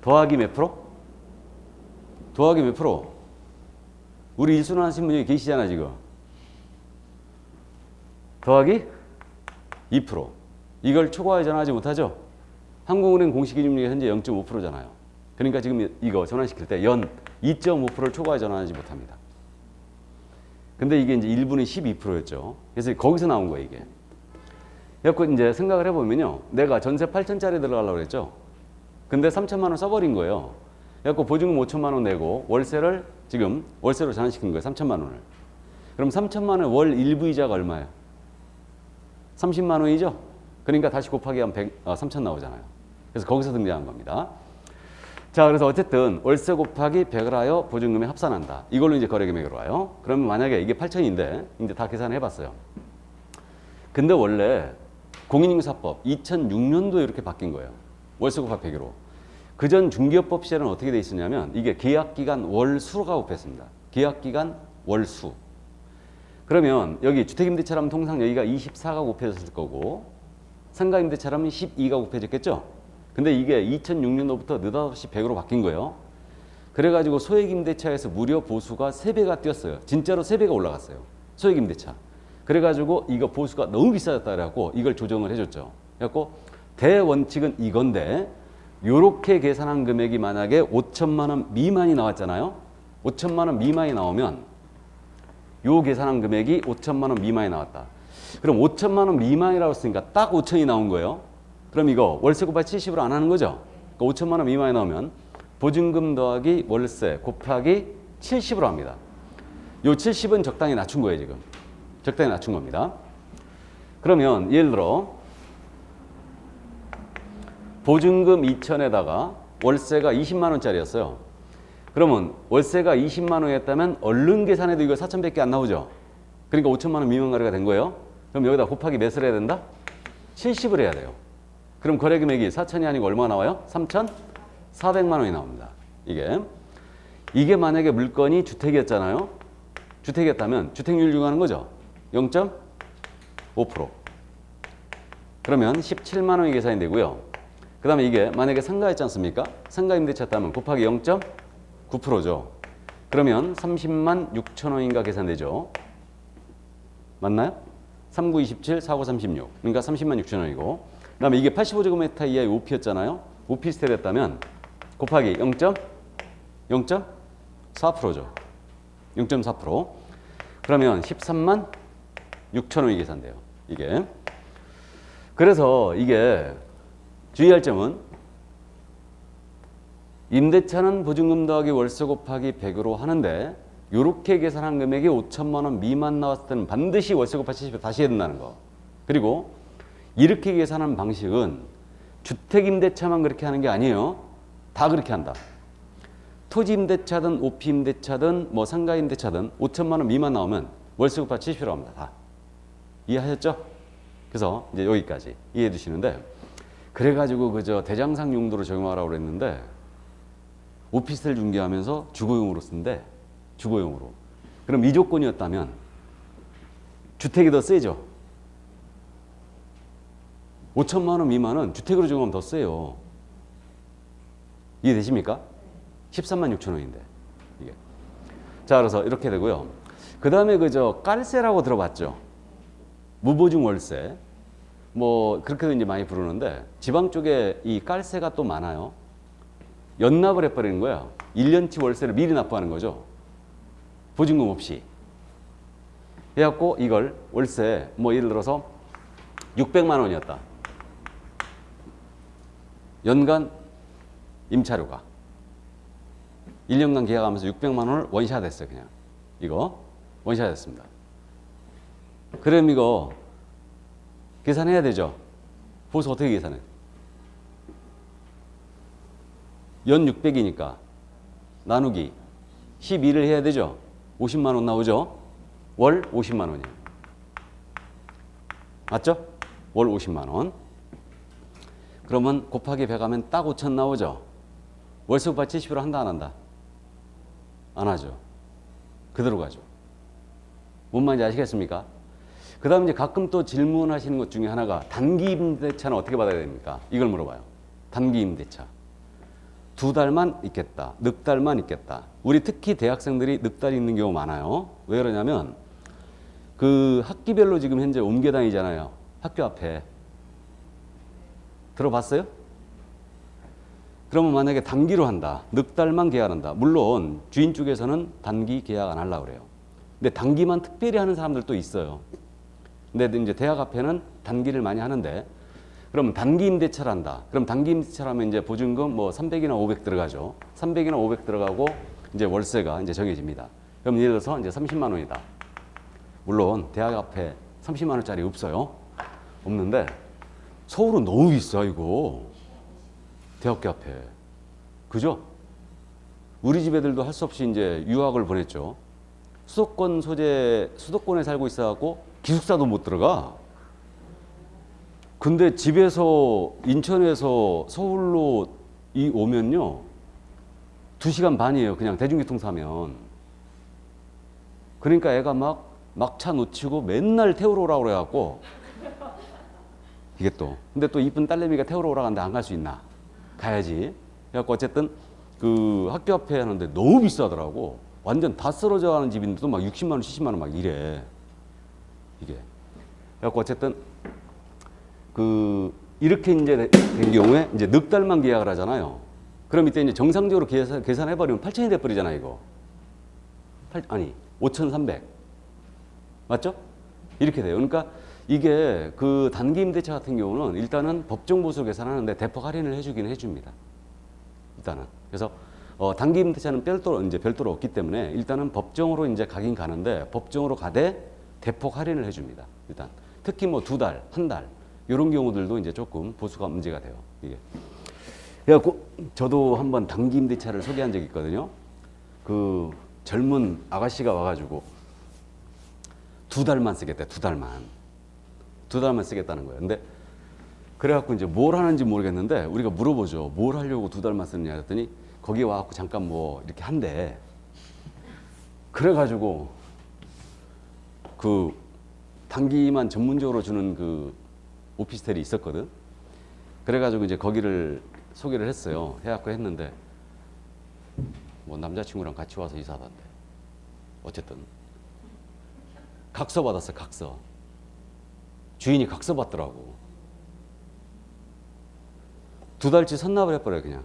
더하기 몇 프로? 더하기 몇 프로? 우리 일순환 하신 분이 계시잖아 지금. 더하기 2%. 이걸 초과하여 전환하지 못하죠. 한국은행 공시 기준금리가 현재 0.5%잖아요. 그러니까 지금 이거 전환시킬 때 연 2.5%를 초과하여 전환하지 못합니다. 근데 이게 이제 일부는 12%였죠. 그래서 거기서 나온 거예요, 이게. 그래서 이제 생각을 해보면요. 내가 전세 8천짜리 들어가려고 그랬죠. 근데 3천만 원 써버린 거예요. 그래서 보증금 5천만 원 내고 월세를 지금 월세로 전환시킨 거예요. 3천만 원을. 그럼 3천만 원 월 일부 이자가 얼마예요? 30만 원이죠. 그러니까 다시 곱하기 하면 3천 나오잖아요. 그래서 거기서 등장한 겁니다. 자, 그래서 어쨌든 월세 곱하기 100을 하여 보증금에 합산한다. 이걸로 이제 거래금액으로 와요. 그러면 만약에 이게 8천인데 이제 다 계산해 봤어요. 근데 원래 공인인사법 2006년도에 이렇게 바뀐 거예요. 월세 곱하기 100으로. 그전 중개업법 시에는 어떻게 돼 있었냐면 이게 계약기간 월수가 곱했습니다. 계약기간 월수. 그러면 여기 주택임대차라면 통상 여기가 24가 곱해졌을 거고 상가임대차라면 12가 곱해졌겠죠? 근데 이게 2006년도부터 느닷없이 100으로 바뀐 거예요. 그래가지고 소액임대차에서 무려 보수가 3배가 뛰었어요. 진짜로 3배가 올라갔어요. 소액임대차. 그래가지고 이거 보수가 너무 비싸졌다 그래갖고 이걸 조정을 해줬죠. 그래갖고 대원칙은 이건데 요렇게 계산한 금액이 만약에 5천만 원 미만이 나왔잖아요. 5천만 원 미만이 나오면 요 계산한 금액이 5천만 원 미만이 나왔다. 그럼 5천만 원 미만이라고 했으니까 딱 5천이 나온 거예요. 그럼 이거 월세 곱하기 70으로 안 하는 거죠. 그러니까 5천만 원 미만이 나오면 보증금 더하기 월세 곱하기 70으로 합니다. 요 70은 적당히 낮춘 거예요, 지금. 적당히 낮춘 겁니다. 그러면 예를 들어 보증금 2천에다가 월세가 20만 원짜리였어요. 그러면 월세가 20만 원이었다면 얼른 계산해도 이거 4천밖에 안 나오죠. 그러니까 5천만 원 미만 거래가 된 거예요. 그럼 여기다 곱하기 몇을 해야 된다? 70을 해야 돼요. 그럼 거래 금액이 4천이 아니고 얼마가 나와요? 3,400만 원이 나옵니다. 이게 만약에 물건이 주택이었잖아요. 주택이었다면 주택률 중요하는 거죠. 0.5%. 그러면 17만 원이 계산이 되고요. 그 다음에 이게 만약에 상가였지 않습니까? 상가임대차였다면 곱하기 0.9%죠. 그러면 30만 6천 원인가 계산되죠. 맞나요? 39, 27, 49, 36. 그러니까 30만 6천 원이고. 그 다음에 이게 85제곱미터 이하의 오피였잖아요. 오피스텔이었다면 곱하기 0.4%죠. 0.4%. 그러면 13만 6천 원이 계산돼요. 이게. 그래서 이게 주의할 점은 임대차는 보증금 더하기 월세 곱하기 100으로 하는데 이렇게 계산한 금액이 5천만 원 미만 나왔을 때는 반드시 월세 곱하기 70을 다시 해야 된다는 거. 그리고 이렇게 계산한 방식은 주택임대차만 그렇게 하는 게 아니에요. 다 그렇게 한다. 토지임대차든 오피임대차든 뭐 상가임대차든 5천만 원 미만 나오면 월세 곱하기 70이라고 합니다. 다. 이해하셨죠? 그래서 이제 여기까지 이해해 주시는데 그래가지고 그저 대장상 용도로 적용하라고 그랬는데 오피스텔 중개하면서 주거용으로 쓴대. 주거용으로. 그럼 이 조건이었다면 주택이 더 세죠. 5천만 원 미만은 주택으로 적용하면 더 세요. 이해되십니까? 13만 6천 원인데 이게. 자, 그래서 이렇게 되고요. 그 다음에 그저 깔세라고 들어봤죠. 무보증 월세. 뭐 그렇게도 이제 많이 부르는데 지방 쪽에 이 깔세가 또 많아요. 연납을 해버리는 거야. 1년치 월세를 미리 납부하는 거죠. 보증금 없이. 해갖고 이걸 월세 뭐 예를 들어서 600만 원이었다. 연간 임차료가 1년간 계약하면서 600만 원을 원샷 했어요. 그냥 이거 원샷 했습니다. 그럼 이거 계산해야 되죠. 보수 어떻게 계산해? 연 600이니까 나누기 12를 해야 되죠. 50만 원 나오죠. 월 50만 원이에요. 맞죠? 월 50만 원. 그러면 곱하기 100 하면 딱 5천 나오죠. 월세 곱하기 70으로 한다 안 한다? 안 하죠. 그대로 가죠. 뭔 말인지 아시겠습니까? 그 다음 이제 가끔 또 질문하시는 것 중에 하나가 단기 임대차는 어떻게 받아야 됩니까? 이걸 물어봐요. 단기 임대차. 2달만 있겠다. 넉 달만 있겠다. 우리 특히 대학생들이 넉 달 있는 경우 많아요. 왜 그러냐면 그 학기별로 지금 현재 옮겨 다니잖아요. 학교 앞에. 들어봤어요? 그러면 만약에 단기로 한다. 넉 달만 계약한다. 물론 주인 쪽에서는 단기 계약 안 하려고 그래요. 근데 단기만 특별히 하는 사람들도 있어요. 근데 이제 대학 앞에는 단기를 많이 하는데 그러면 단기 임대차를 한다. 그럼 단기 임대차라면 이제 보증금 뭐 300이나 500 들어가죠. 300이나 500 들어가고 이제 월세가 이제 정해집니다. 그럼 예를 들어서 이제 30만 원이다. 물론 대학 앞에 30만 원짜리 없어요. 없는데 서울은 너무 비싸 이거. 대학교 앞에. 그죠? 우리 집 애들도 할 수 없이 이제 유학을 보냈죠. 수도권 소재, 수도권에 살고 있어갖고 기숙사도 못 들어가. 근데 집에서 인천에서 서울로 오면요 2시간 반이에요. 그냥 대중교통 타면. 그러니까 애가 막차 놓치고 맨날 태우러 오라고 그래갖고 이게 또 근데 또 이쁜 딸내미가 태우러 오라고 하는데 안 갈 수 있나? 가야지. 그래갖고 어쨌든 그 학교 앞에 하는데 너무 비싸더라고. 완전 다 쓰러져 가는 집인데도 막 60만 원, 70만 원 막 이래. 이게. 그래갖고 어쨌든 이렇게 이제 된 경우에 이제 넉 달만 계약을 하잖아요. 그럼 이때 이제 정상적으로 계산해버리면 8천이 돼버리잖아요, 이거. 5,300. 맞죠? 이렇게 돼요. 그러니까 이게 그 단기 임대차 같은 경우는 일단은 법정 보수 계산하는데 대폭 할인을 해주긴 해줍니다. 일단은. 그래서 단기 임대차는 별도로 없기 때문에 일단은 법정으로 이제 가긴 가는데 법정으로 가되 대폭 할인을 해줍니다. 일단. 특히 뭐 2달, 1달. 이런 경우들도 이제 조금 보수가 문제가 돼요. 이게. 그래갖고 저도 한번 단기 임대차를 소개한 적이 있거든요. 그 젊은 아가씨가 와가지고 2달만 쓰겠대, 2달만. 2달만 쓰겠다는 거예요. 근데 그래갖고 이제 뭘 하는지 모르겠는데 우리가 물어보죠. 뭘 하려고 2달만 쓰느냐 했더니 거기 와갖고 잠깐 뭐 이렇게 한대. 그래가지고 그 단기만 전문적으로 주는 그 오피스텔이 있었거든. 그래가지고 이제 거기를 소개를 했어요. 해갖고 했는데 뭐 남자친구랑 같이 와서 이사하던데. 어쨌든 각서 받았어. 각서. 주인이 각서 받더라고. 2달치 선납을 해버려요. 그냥.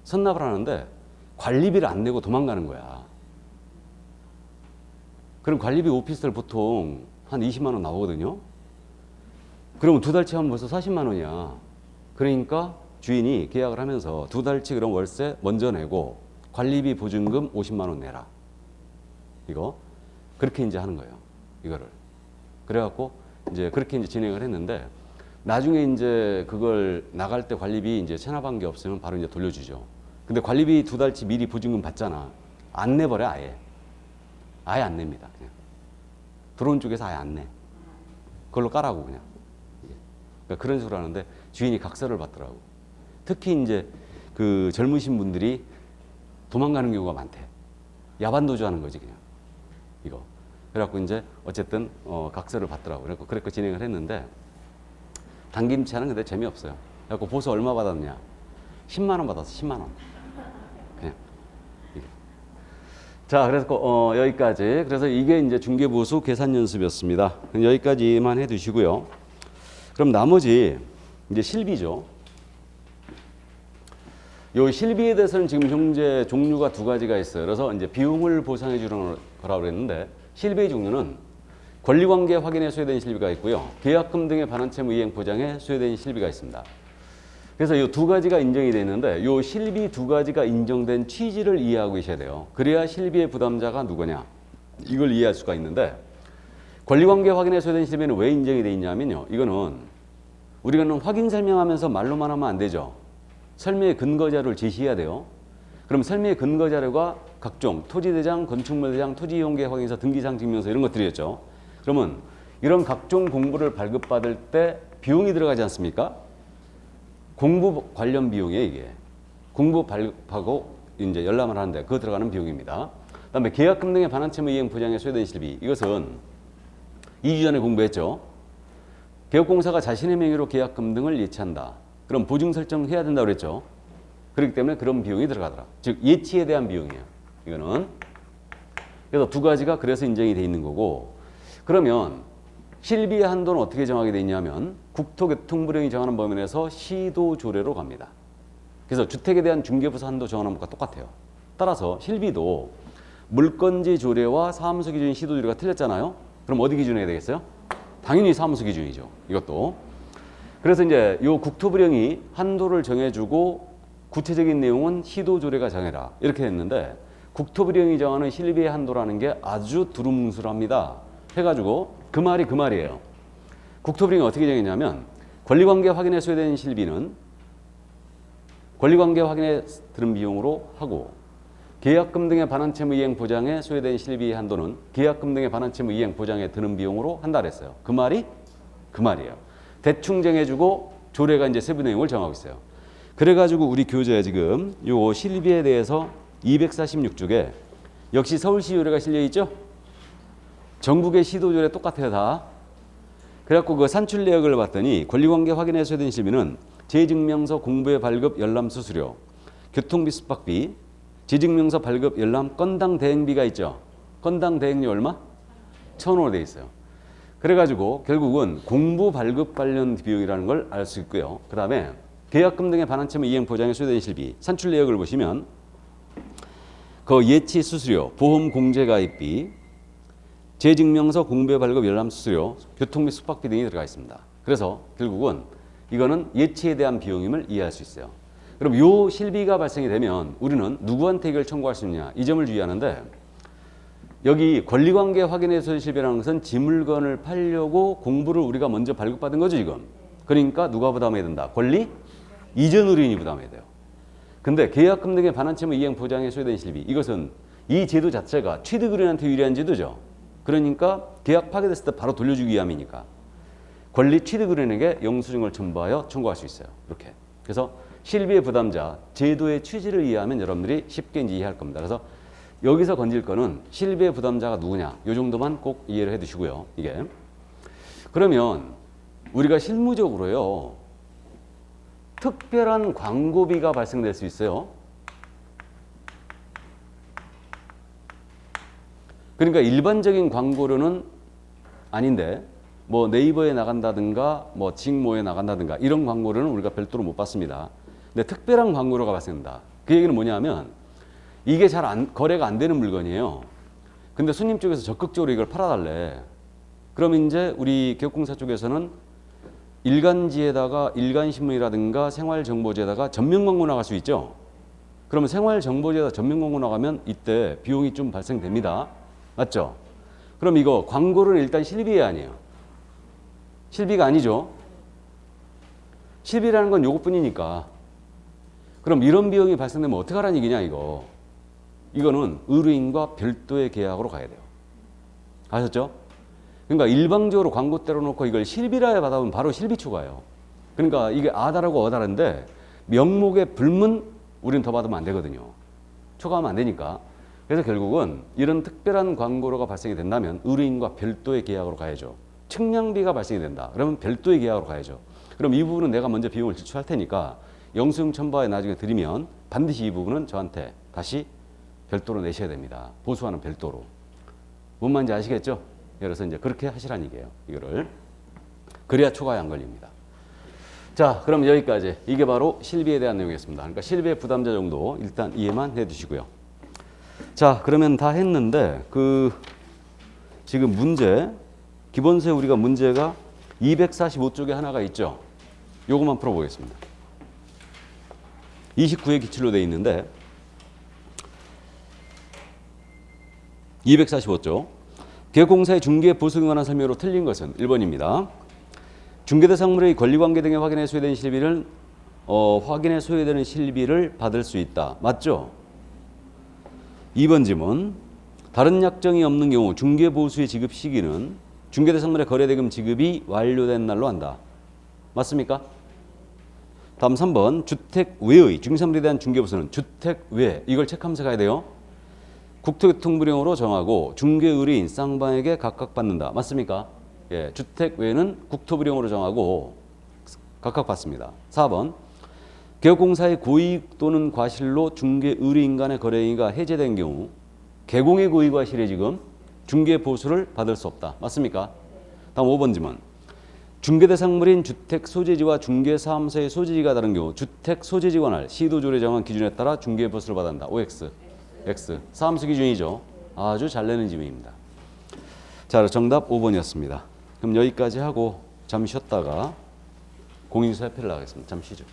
선납을 하는데 관리비를 안 내고 도망가는 거야. 그럼 관리비 오피스텔 보통 한 20만 원 나오거든요. 그러면 2달치 하면 벌써 40만 원이야. 그러니까 주인이 계약을 하면서 2달치 그럼 월세 먼저 내고 관리비 보증금 50만 원 내라. 이거 그렇게 이제 하는 거예요. 이거를. 그래갖고 이제 그렇게 이제 진행을 했는데 나중에 이제 그걸 나갈 때 관리비 이제 체납한 게 없으면 바로 이제 돌려주죠. 근데 관리비 2달치 미리 보증금 받잖아. 안 내버려 아예. 아예 안 냅니다. 그냥. 들어온 쪽에서 아예 안 내. 그걸로 까라고 그냥. 그러니까 그런 식으로 하는데 주인이 각서를 받더라고. 특히 이제 그 젊으신 분들이 도망가는 경우가 많대. 야반도주 하는 거지 그냥. 이거. 그래갖고 이제 어쨌든 각서를 받더라고. 그래갖고 그렇게 진행을 했는데 단기 임차는 근데 재미없어요. 그래갖고 보수 얼마 받았냐? 10만 원 받았어. 10만 원. 그냥. 이게. 자, 그래서 여기까지. 그래서 이게 이제 중개보수 계산 연습이었습니다. 여기까지만 해두시고요. 그럼 나머지 이제 실비죠. 요 실비에 대해서는 지금 현재 종류가 2가지가 있어요. 그래서 이제 비용을 보상해 주는 거라고 그랬는데 실비의 종류는 권리관계 확인에 소요된 실비가 있고요. 계약금 등의 반환 채무 이행 보장에 소요된 실비가 있습니다. 그래서 이 2가지가 인정이 되어 있는데 이 실비 2가지가 인정된 취지를 이해하고 계셔야 돼요. 그래야 실비의 부담자가 누구냐 이걸 이해할 수가 있는데 권리관계 확인에 소요된 실비는 왜 인정이 되어 있냐면요. 이거는 우리는 확인 설명하면서 말로만 하면 안 되죠. 설명의 근거 자료를 제시해야 돼요. 그럼 설명의 근거 자료가 각종 토지대장, 건축물대장, 토지이용계획 확인서, 등기상 증명서 이런 것들이었죠. 그러면 이런 각종 공부를 발급받을 때 비용이 들어가지 않습니까? 공부 관련 비용이에요, 이게. 공부 발급하고 이제 열람을 하는데 그거 들어가는 비용입니다. 그다음에 계약금 등의 반환 채무 이행 보장에 소요된 실비. 이것은 2주 전에 공부했죠. 개업공사가 자신의 명의로 계약금 등을 예치한다. 그럼 보증 설정해야 된다고 그랬죠. 그렇기 때문에 그런 비용이 들어가더라. 즉 예치에 대한 비용이에요. 이거는. 그래서 두 가지가 그래서 인정이 돼 있는 거고. 그러면 실비의 한도는 어떻게 정하게 돼 있냐면 국토교통부령이 정하는 범위 내에서 시도조례로 갑니다. 그래서 주택에 대한 중개부서 한도 정하는 것과 똑같아요. 따라서 실비도 물건지 조례와 사무소 기준 시도조례가 틀렸잖아요. 그럼 어디 기준이 해야 되겠어요? 당연히 사무소 기준이죠. 이것도. 그래서 이제 요 국토부령이 한도를 정해주고 구체적인 내용은 시도조례가 정해라. 이렇게 했는데 국토부령이 정하는 실비의 한도라는 게 아주 두루뭉술합니다. 해가지고 그 말이 그 말이에요. 국토부령이 어떻게 정했냐면 권리관계 확인에 소요된 실비는 권리관계 확인에 드는 비용으로 하고 계약금 등의 반환채무 이행 보장에 소요된 실비의 한도는 계약금 등의 반환채무 이행 보장에 드는 비용으로 한다 그랬어요. 그 말이 그 말이에요. 대충 정해주고 조례가 이제 세부 내용을 정하고 있어요. 그래가지고 우리 교재에 지금 요 실비에 대해서 246쪽에 역시 서울시 조례가 실려 있죠. 전국의 시도조례 똑같아요 다. 그래갖고 그 산출 내역을 봤더니 권리관계 확인에 소요된 실비는 재증명서 공부의 발급 열람 수수료, 교통비 숙박비, 재증명서 발급 열람 건당 대행비가 있죠. 건당 대행료 얼마? 1,000원으로 돼 있어요. 그래가지고 결국은 공부 발급 관련 비용이라는 걸 알 수 있고요. 그 다음에 계약금 등의 반환채무 이행 보장에 소요된 실비 산출 내역을 보시면 그 예치 수수료, 보험 공제 가입비, 재증명서 공부의 발급 열람 수수료, 교통비 숙박비 등이 들어가 있습니다. 그래서 결국은 이거는 예치에 대한 비용임을 이해할 수 있어요. 그럼 요 실비가 발생이 되면 우리는 누구한테 이걸 청구할 수 있느냐 이 점을 주의하는데 여기 권리관계 확인에 소요된 실비라는 것은 지물건을 팔려고 공부를 우리가 먼저 발급받은 거죠 지금. 그러니까 누가 부담해야 된다? 권리 이전 의뢰인이 부담해야 돼요. 근데 계약금 등의 반환채무 이행 보장에 소요된 실비 이것은 이 제도 자체가 취득 의뢰인한테 유리한 제도죠. 그러니까 계약 파기됐을 때 바로 돌려주기 위함이니까 권리 취득 의뢰인에게 영수증을 첨부하여 청구할 수 있어요. 이렇게. 그래서 실비의 부담자 제도의 취지를 이해하면 여러분들이 쉽게 이제 이해할 겁니다. 그래서 여기서 건질 거는 실비의 부담자가 누구냐 이 정도만 꼭 이해를 해두시고요. 이게 그러면 우리가 실무적으로요 특별한 광고비가 발생될 수 있어요. 그러니까 일반적인 광고료는 아닌데 뭐 네이버에 나간다든가 뭐 직모에 나간다든가 이런 광고료는 우리가 별도로 못 받습니다. 근데 특별한 광고료가 발생한다. 그 얘기는 뭐냐면 이게 잘 거래가 안 되는 물건이에요. 근데 손님 쪽에서 적극적으로 이걸 팔아달래. 그럼 이제 우리 개업공사 쪽에서는 일간지에다가 일간신문이라든가 생활정보지에다가 전면 광고 나갈 수 있죠. 그러면 생활정보지에다 전면 광고 나가면 이때 비용이 좀 발생됩니다. 맞죠? 그럼 이거 광고는 일단 실비 아니에요. 실비가 아니죠. 실비라는 건 요것뿐이니까. 그럼 이런 비용이 발생되면 어떻게 하라는 얘기냐 이거. 이거는 의뢰인과 별도의 계약으로 가야 돼요. 아셨죠? 그러니까 일방적으로 광고 때려놓고 이걸 실비라 받아보면 바로 실비 초과예요. 그러니까 이게 아다라고 어다른데 명목에 불문 우리는 더 받으면 안 되거든요. 초과하면 안 되니까. 그래서 결국은 이런 특별한 광고료가 발생이 된다면 의뢰인과 별도의 계약으로 가야죠. 측량비가 발생이 된다. 그러면 별도의 계약으로 가야죠. 그럼 이 부분은 내가 먼저 비용을 지출할 테니까 영수증 첨부하에 나중에 드리면 반드시 이 부분은 저한테 다시 별도로 내셔야 됩니다. 보수하는 별도로. 뭔 말인지 아시겠죠? 그래서 이제 그렇게 하시라는 얘기예요. 이거를. 그래야 초과에 안 걸립니다. 자, 그럼 여기까지. 이게 바로 실비에 대한 내용이었습니다. 그러니까 실비의 부담자 정도 일단 이해만 해두시고요. 자, 그러면 다 했는데 지금 문제 기본서에 우리가 문제가 245쪽에 하나가 있죠. 요것만 풀어보겠습니다. 29의 기출로 되어 있는데 245쪽 개업공사의 중개 보수에 관한 설명으로 틀린 것은 1번입니다. 중개대상물의 권리관계 등의 확인에 소요된 실비를 확인에 소요되는 실비를 받을 수 있다. 맞죠? 2번 지문. 다른 약정이 없는 경우 중개보수의 지급 시기는 중개대상물의 거래대금 지급이 완료된 날로 한다. 맞습니까? 다음 3번. 주택 외의 중개사물에 대한 중개보수는 주택 외, 이걸 체크하면서 가야 돼요. 국토교통부령으로 정하고 중개의뢰인 쌍방에게 각각 받는다. 맞습니까? 예, 주택 외는 국토부령으로 정하고 각각 받습니다. 4번. 개업공사의 고의 또는 과실로 중개의뢰인 간의 거래행위가 해제된 경우 개공의 고의 과실에 지금 중개보수를 받을 수 없다. 맞습니까? 다음 5번 지문. 중개대상물인 주택 소재지와 중개사무소의 소재지가 다른 경우 주택 소재지 관할 시도조례 정한 기준에 따라 중개보수를 받는다. OX. X. 사무소 기준이죠. 아주 잘 내는 지문입니다. 자, 정답 5번이었습니다. 그럼 여기까지 하고 잠시 쉬었다가 공인주사 협회를 나가겠습니다. 잠시 쉬죠.